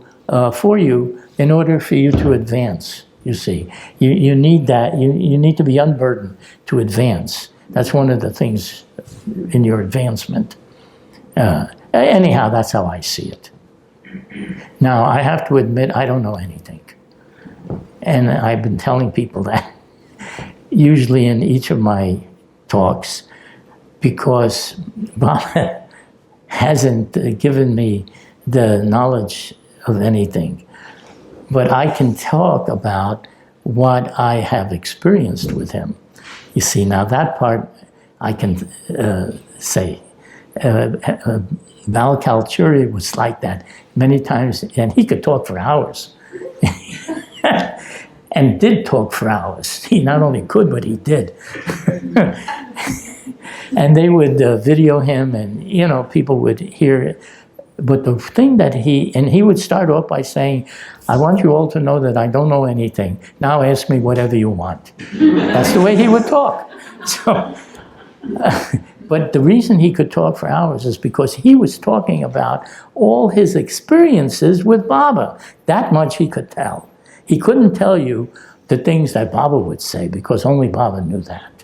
for you in order for you to advance, you see. You need that. You need to be unburdened to advance. That's one of the things in your advancement. Anyhow, that's how I see it. Now, I have to admit, I don't know anything. And I've been telling people that usually in each of my talks, because Baba hasn't given me the knowledge of anything. But I can talk about what I have experienced with him. You see, now that part I can say. Bal Kalchuri was like that many times, and he could talk for hours. And did talk for hours. He not only could, but he did. And they would video him, and people would hear it. But the thing that he would start off by saying, I want you all to know that I don't know anything. Now ask me whatever you want. That's the way he would talk. So, but the reason he could talk for hours is because he was talking about all his experiences with Baba. That much he could tell. He couldn't tell you the things that Baba would say because only Baba knew that.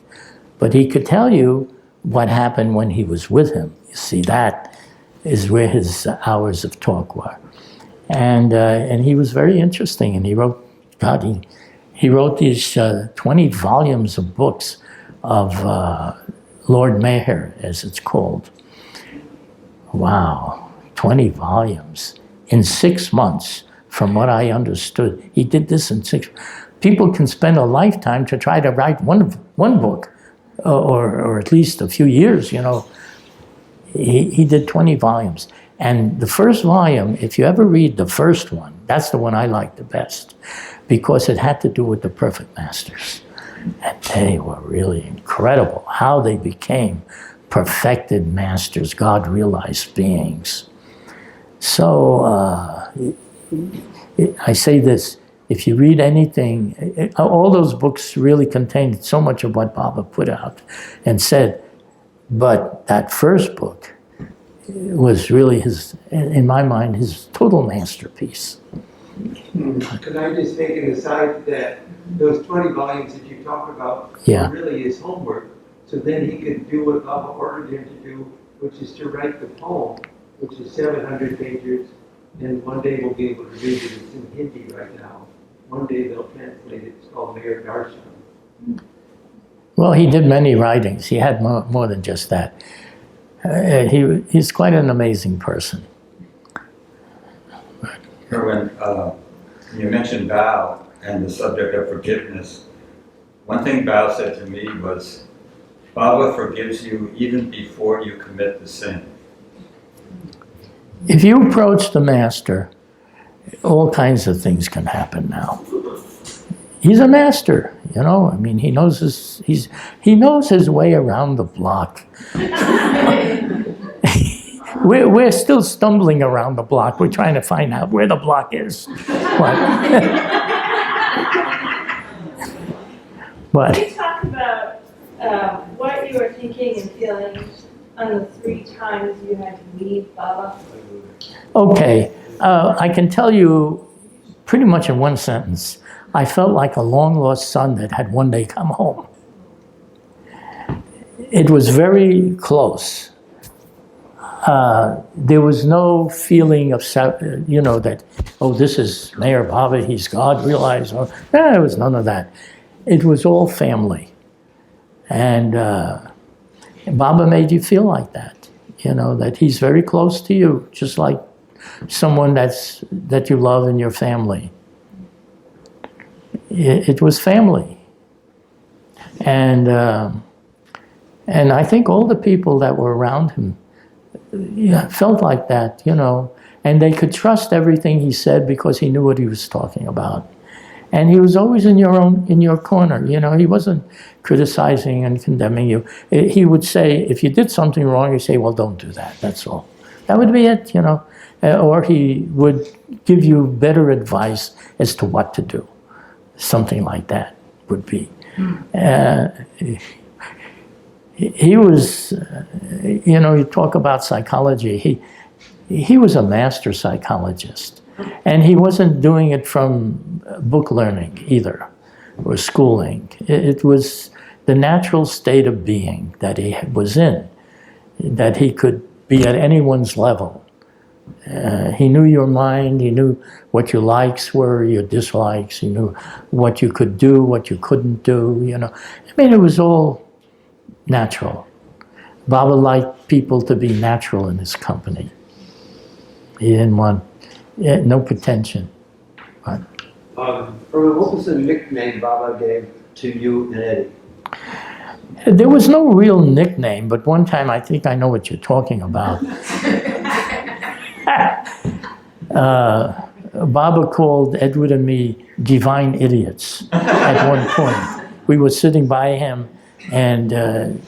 But he could tell you what happened when he was with him. You see, that is where his hours of talk were. And he was very interesting, and he wrote these 20 volumes of books of Lord Maher, as it's called. Wow, 20 volumes in 6 months, from what I understood. He did this in 6. People can spend a lifetime to try to write one book, or at least a few years, He did 20 volumes. And the first volume, if you ever read the first one, that's the one I like the best, because it had to do with the perfect masters. And they were really incredible, how they became perfected masters, God-realized beings. So I say this, if you read anything, all those books really contained so much of what Baba put out and said, but that first book was really in my mind, his total masterpiece. Could I just take an aside that those 20 volumes that you talk about Yeah. were really his homework, so then he could do what Baba ordered him to do, which is to write the poem, which is 700 pages, and one day we'll be able to read it. It's in Hindi right now. One day they'll translate it. It's called Mayor Darshan. Well, he did many writings. He had more than just that. He's quite an amazing person. Irwin, you mentioned Bao and the subject of forgiveness. One thing Bao said to me was, Baba forgives you even before you commit the sin. If you approach the master, all kinds of things can happen now. He's a master, you know. I mean, he knows his way around the block. We're still stumbling around the block. We're trying to find out where the block is. But Can you talk about what you were thinking and feeling on the 3 times you had to leave Baba? okay, I can tell you pretty much in one sentence. I felt like a long-lost son that had one day come home. It was very close. There was no feeling of, that, oh, this is Mayor Baba, he's God realized. There was none of that. It was all family. And Baba made you feel like that, that he's very close to you, just like someone that you love in your family. It was family. And I think all the people that were around him felt like that, and they could trust everything he said because he knew what he was talking about. And he was always in your corner, he wasn't criticizing and condemning you. He would say, if you did something wrong, he'd say, well, don't do that, that's all. That would be it, or he would give you better advice as to what to do. Something like that would be. He was, you talk about psychology, he was a master psychologist. And he wasn't doing it from book learning either, or schooling. It was the natural state of being that he was in, that he could be at anyone's level. He knew your mind, he knew what your likes were, your dislikes, he knew what you could do, what you couldn't do, I mean, it was all natural. Baba liked people to be natural in his company. He didn't want no pretension. Irwin, what was the nickname Baba gave to you and Eddie? There was no real nickname, but one time I think I know what you're talking about. Baba called Edward and me divine idiots at one point. We were sitting by him, and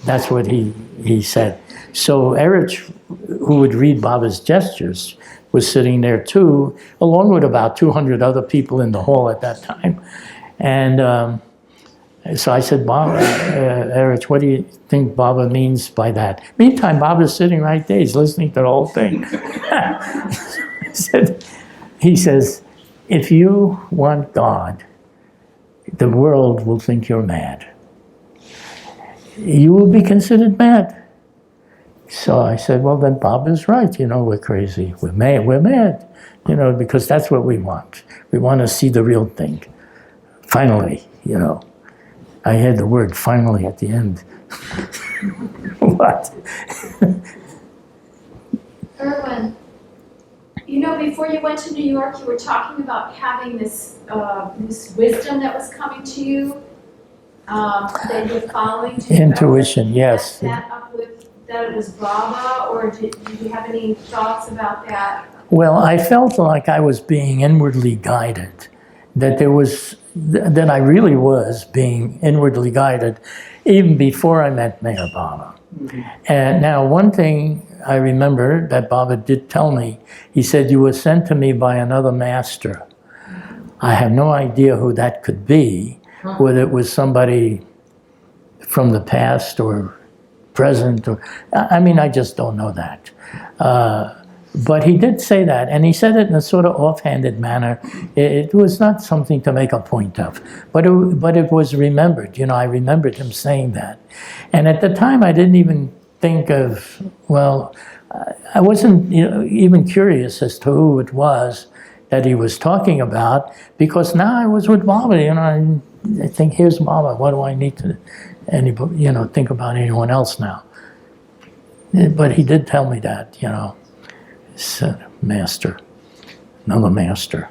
that's what he said. So Erich, who would read Baba's gestures, was sitting there too, along with about 200 other people in the hall at that time. And so I said, Erich, what do you think Baba means by that? Meantime, Baba's sitting right there. He's listening to the whole thing. He says, if you want God, the world will think you're mad. You will be considered mad. So I said, well, then Baba's right. We're crazy. We're mad. Because that's what we want. We want to see the real thing. Finally, I had the word finally at the end. What? Irwin, before you went to New York, you were talking about having this wisdom that was coming to you, that you're following. Intuition, yes. That up with that it was Baba, or did you have any thoughts about that? Well, I felt like I was being inwardly guided, that I really was being inwardly guided even before I met Mayor Baba. Mm-hmm. And now one thing I remember that Baba did tell me, he said, you were sent to me by another master. I have no idea who that could be, whether it was somebody from the past or present, I just don't know that. But he did say that, and he said it in a sort of offhanded manner. It was not something to make a point of, but it was remembered. I remembered him saying that. And at the time, I didn't even think of, I wasn't even curious as to who it was that he was talking about, because now I was with Baba, I think, here's Baba, what do I need to... anybody, think about anyone else now. But he did tell me that, It's master, another master.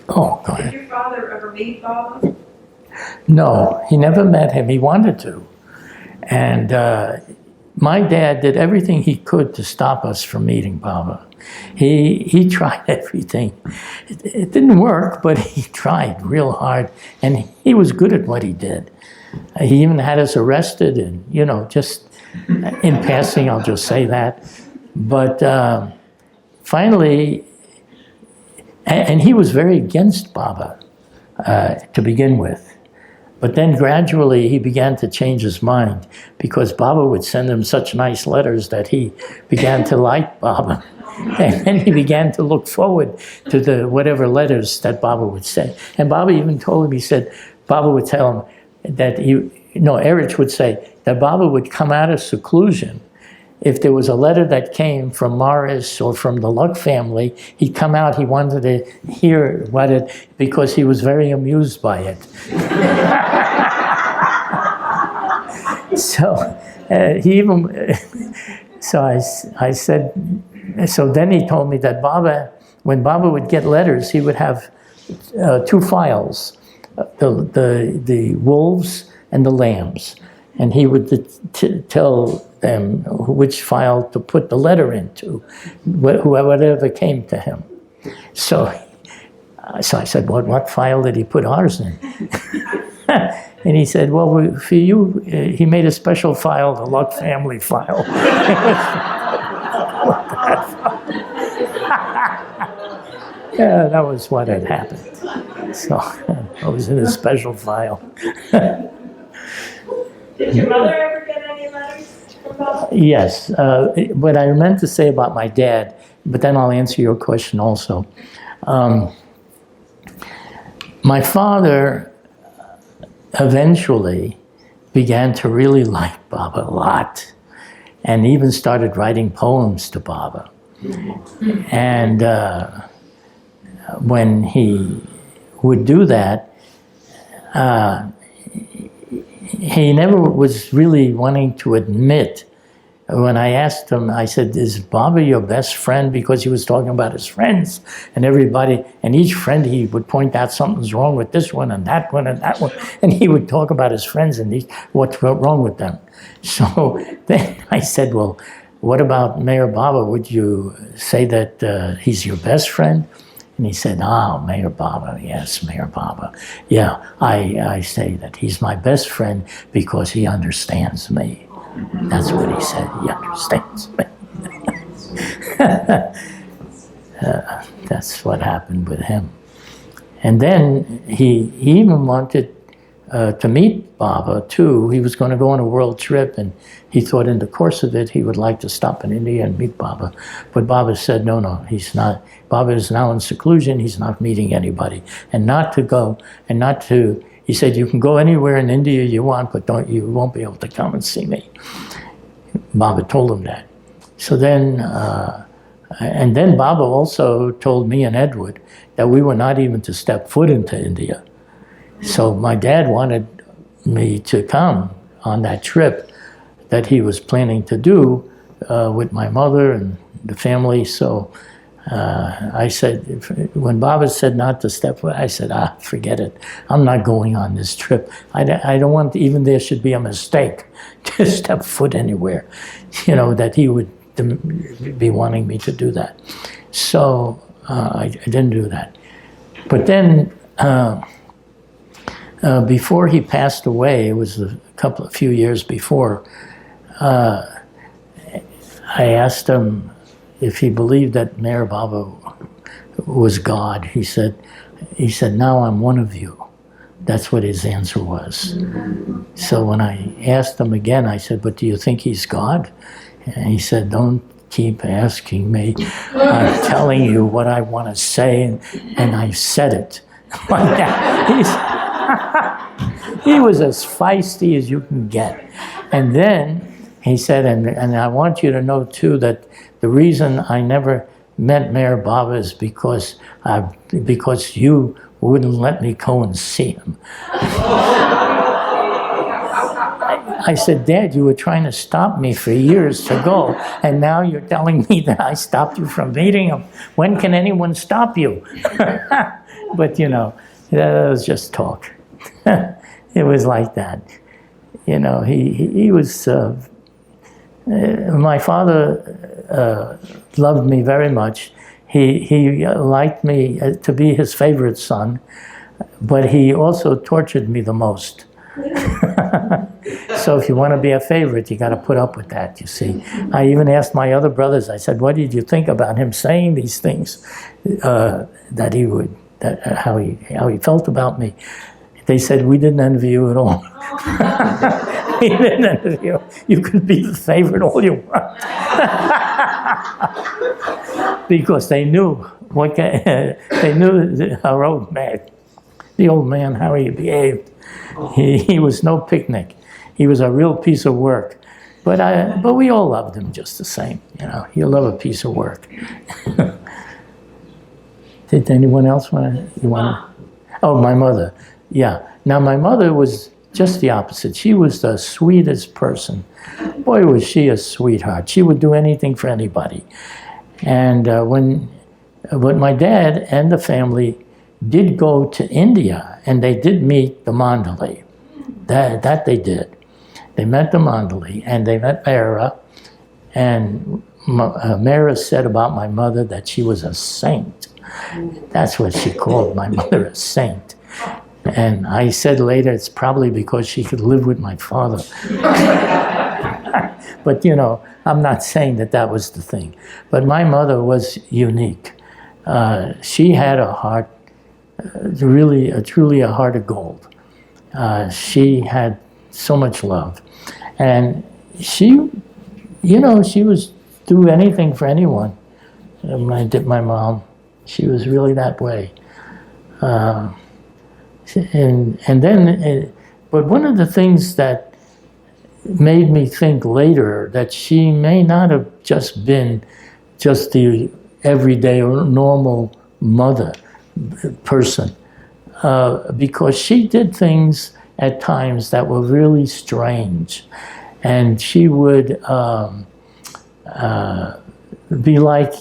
Oh, go ahead. Did your father ever meet Baba? No, he never met him. He wanted to. And my dad did everything he could to stop us from meeting Baba. He tried everything. It didn't work, but he tried real hard. And he was good at what he did. He even had us arrested and, just in passing, I'll just say that. But finally, and he was very against Baba to begin with. But then gradually he began to change his mind because Baba would send him such nice letters that he began to like Baba. And then he began to look forward to the whatever letters that Baba would say. And Baba even told him, he said, Baba would tell him that Erich would say that Baba would come out of seclusion. If there was a letter that came from Morris or from the Luck family, he'd come out, he wanted to hear because he was very amused by it. So I said, so then he told me that when Baba would get letters, he would have two files, the wolves and the lambs. And he would tell them which file to put the letter into, whatever came to him. So I said, what file did he put ours in? And he said, well, for you, he made a special file, the Luck family file. Yeah, that was what had happened. So I was in a special file. Did your mother ever get any letters from Baba? Yes. What I meant to say about my dad, but then I'll answer your question also. My father eventually began to really like Baba a lot and even started writing poems to Baba. And when he would do that, he never was really wanting to admit. When I asked him, I said, is Baba your best friend? Because he was talking about his friends and everybody, and each friend he would point out something's wrong with this one and that one and that one, and he would talk about his friends and what's wrong with them. So then I said, well, what about Mayor Baba? Would you say that he's your best friend? And he said, Mayor Baba, yes, Mayor Baba. Yeah, I say that he's my best friend because he understands me. That's what he said, he understands me. That's what happened with him. And then he even wanted to meet Baba too. He was going to go on a world trip and he thought in the course of it he would like to stop in India and meet Baba. But Baba said, no, he's not. Baba is now in seclusion, he's not meeting anybody. And not to go, and not to, he said, you can go anywhere in India you want, but you won't be able to come and see me. Baba told him that. So then, and then Baba also told me and Edward that we were not even to step foot into India. So my dad wanted me to come on that trip that he was planning to do with my mother and the family. So I said, when Baba said not to step foot, I said, forget it. I'm not going on this trip. I don't want, even there should be a mistake to step foot anywhere, that he would be wanting me to do that. So I didn't do that. But then, before he passed away, it was a few years before, I asked him if he believed that Mayor Baba was God. He said, now I'm one of you. That's what his answer was. So when I asked him again, I said, but do you think he's God? And he said, don't keep asking me. I'm telling you what I want to say, and I said it. Like that. He was as feisty as you can get. And then he said, and I want you to know too that the reason I never met Mayor Baba is because you wouldn't let me go and see him. I said, Dad, you were trying to stop me for years to go, and now you're telling me that I stopped you from meeting him. When can anyone stop you? But, you know, that was just talk. It was like that. You know, he was... my father loved me very much. He liked me to be his favorite son, but he also tortured me the most. So if you want to be a favorite, you got to put up with that, you see. I even asked my other brothers, I said, what did you think about him saying these things that he would, how he felt about me? They said, we didn't envy you at all. We didn't envy you. You could be the favorite all you want. Because they knew they knew our old man, the old man, how he behaved. He was no picnic. He was a real piece of work. But we all loved him just the same. You know, you love a piece of work. Did anyone else want to? Oh, my mother. Yeah. Now, my mother was just the opposite. She was the sweetest person. Boy, was she a sweetheart. She would do anything for anybody. And but my dad and the family did go to India, and they did meet the Mandalay. That they did. They met the Mandalay, and they met Mara. And Mara said about my mother that she was a saint. That's what she called my mother, a saint. And I said later, it's probably because she could live with my father. But, you know, I'm not saying that was the thing. But my mother was unique. She had a heart, truly a heart of gold. She had so much love. And she, you know, she was do anything for anyone. When I did my mom, she was really that way. And then, but one of the things that made me think later that she may not have just been just the everyday or normal mother person, because she did things at times that were really strange, and she would be like,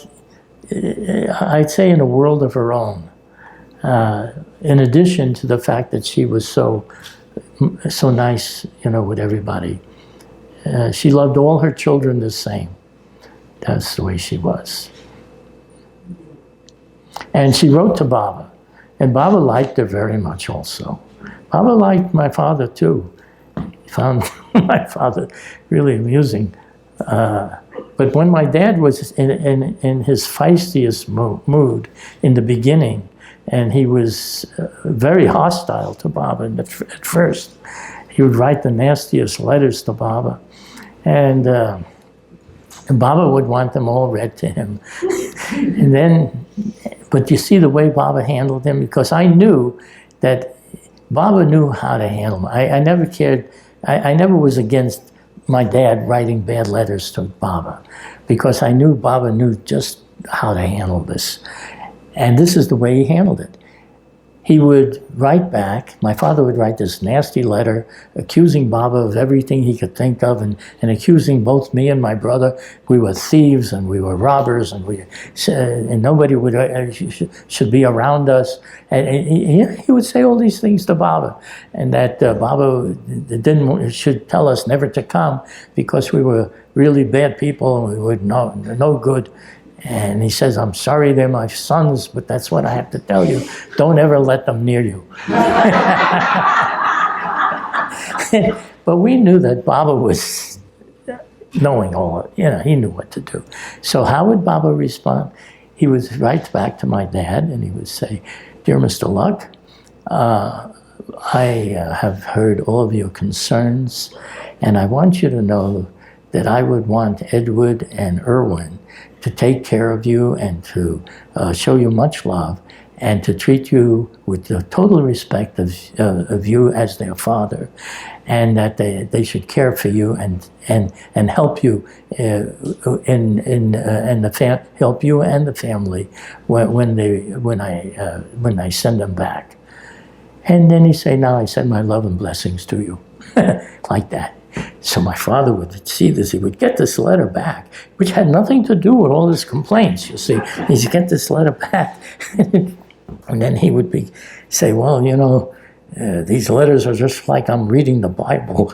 I'd say, in a world of her own. In addition to the fact that she was so nice, you know, with everybody. She loved all her children the same. That's the way she was. And she wrote to Baba. And Baba liked her very much also. Baba liked my father too. He found my father really amusing. But when my dad was in his feistiest mood in the beginning, and he was very hostile to Baba at first. He would write the nastiest letters to Baba. And Baba would want them all read to him. And then, but you see the way Baba handled him? Because I knew that Baba knew how to handle him. I never cared, I never was against my dad writing bad letters to Baba, because I knew Baba knew just how to handle this. And this is the way he handled it. He would write back, my father would write this nasty letter accusing Baba of everything he could think of, and accusing both me and my brother. We were thieves and we were robbers, and nobody should be around us. And he would say all these things to Baba, and that Baba should tell us never to come because we were really bad people and we were no good. And he says, I'm sorry, they're my sons, but that's what I have to tell you. Don't ever let them near you. But we knew that Baba was knowing all, you know, he knew what to do. So how would Baba respond? He would write back to my dad and he would say, Dear Mr. Luck, I have heard all of your concerns, and I want you to know that I would want Edward and Irwin to take care of you and to show you much love. and to treat you with the total respect of you as their father, and that they should care for you and help you help you and the family when I send them back. And then he say, now I send my love and blessings to you, like that. So my father would see this, he would get this letter back, which had nothing to do with all his complaints, you see. He'd get this letter back, and then he would say, well, you know, these letters are just like I'm reading the Bible.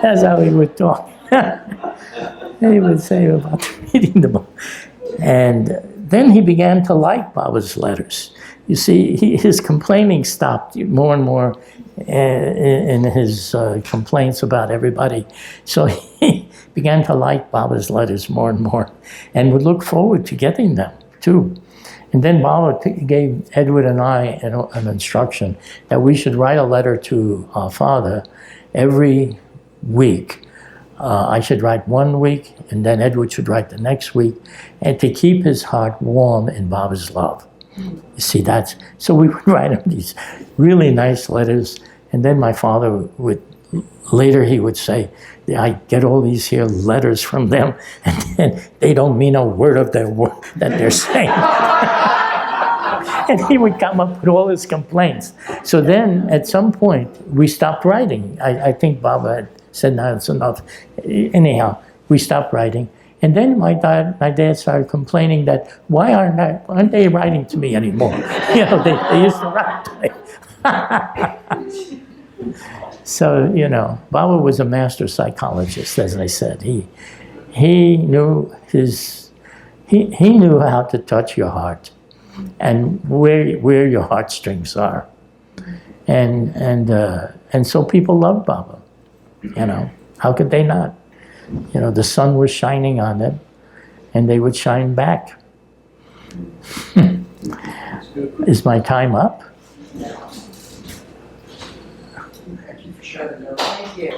That's how he would talk. He would say about reading the Bible. And then he began to like Baba's letters. You see, his complaining stopped more and more in his complaints about everybody. So he began to like Baba's letters more and more and would look forward to getting them, too. And then Baba gave Edward and I an instruction that we should write a letter to our father every week. I should write 1 week, and then Edward should write the next week, and to keep his heart warm in Baba's love. You see, so we would write him these really nice letters, and then my father later he would say, I get all these here letters from them, and they don't mean a word of that they're saying. And he would come up with all his complaints. So then, at some point, we stopped writing. I think Baba had said, no, it's enough. Anyhow, we stopped writing. And then my dad started complaining that, why aren't they writing to me anymore? You know, they used to write to me. So, you know, Baba was a master psychologist, as I said. He knew he knew how to touch your heart and where your heartstrings are. And so people loved Baba. You know, how could they not? You know, the sun was shining on them, and they would shine back. Is my time up? Thank you.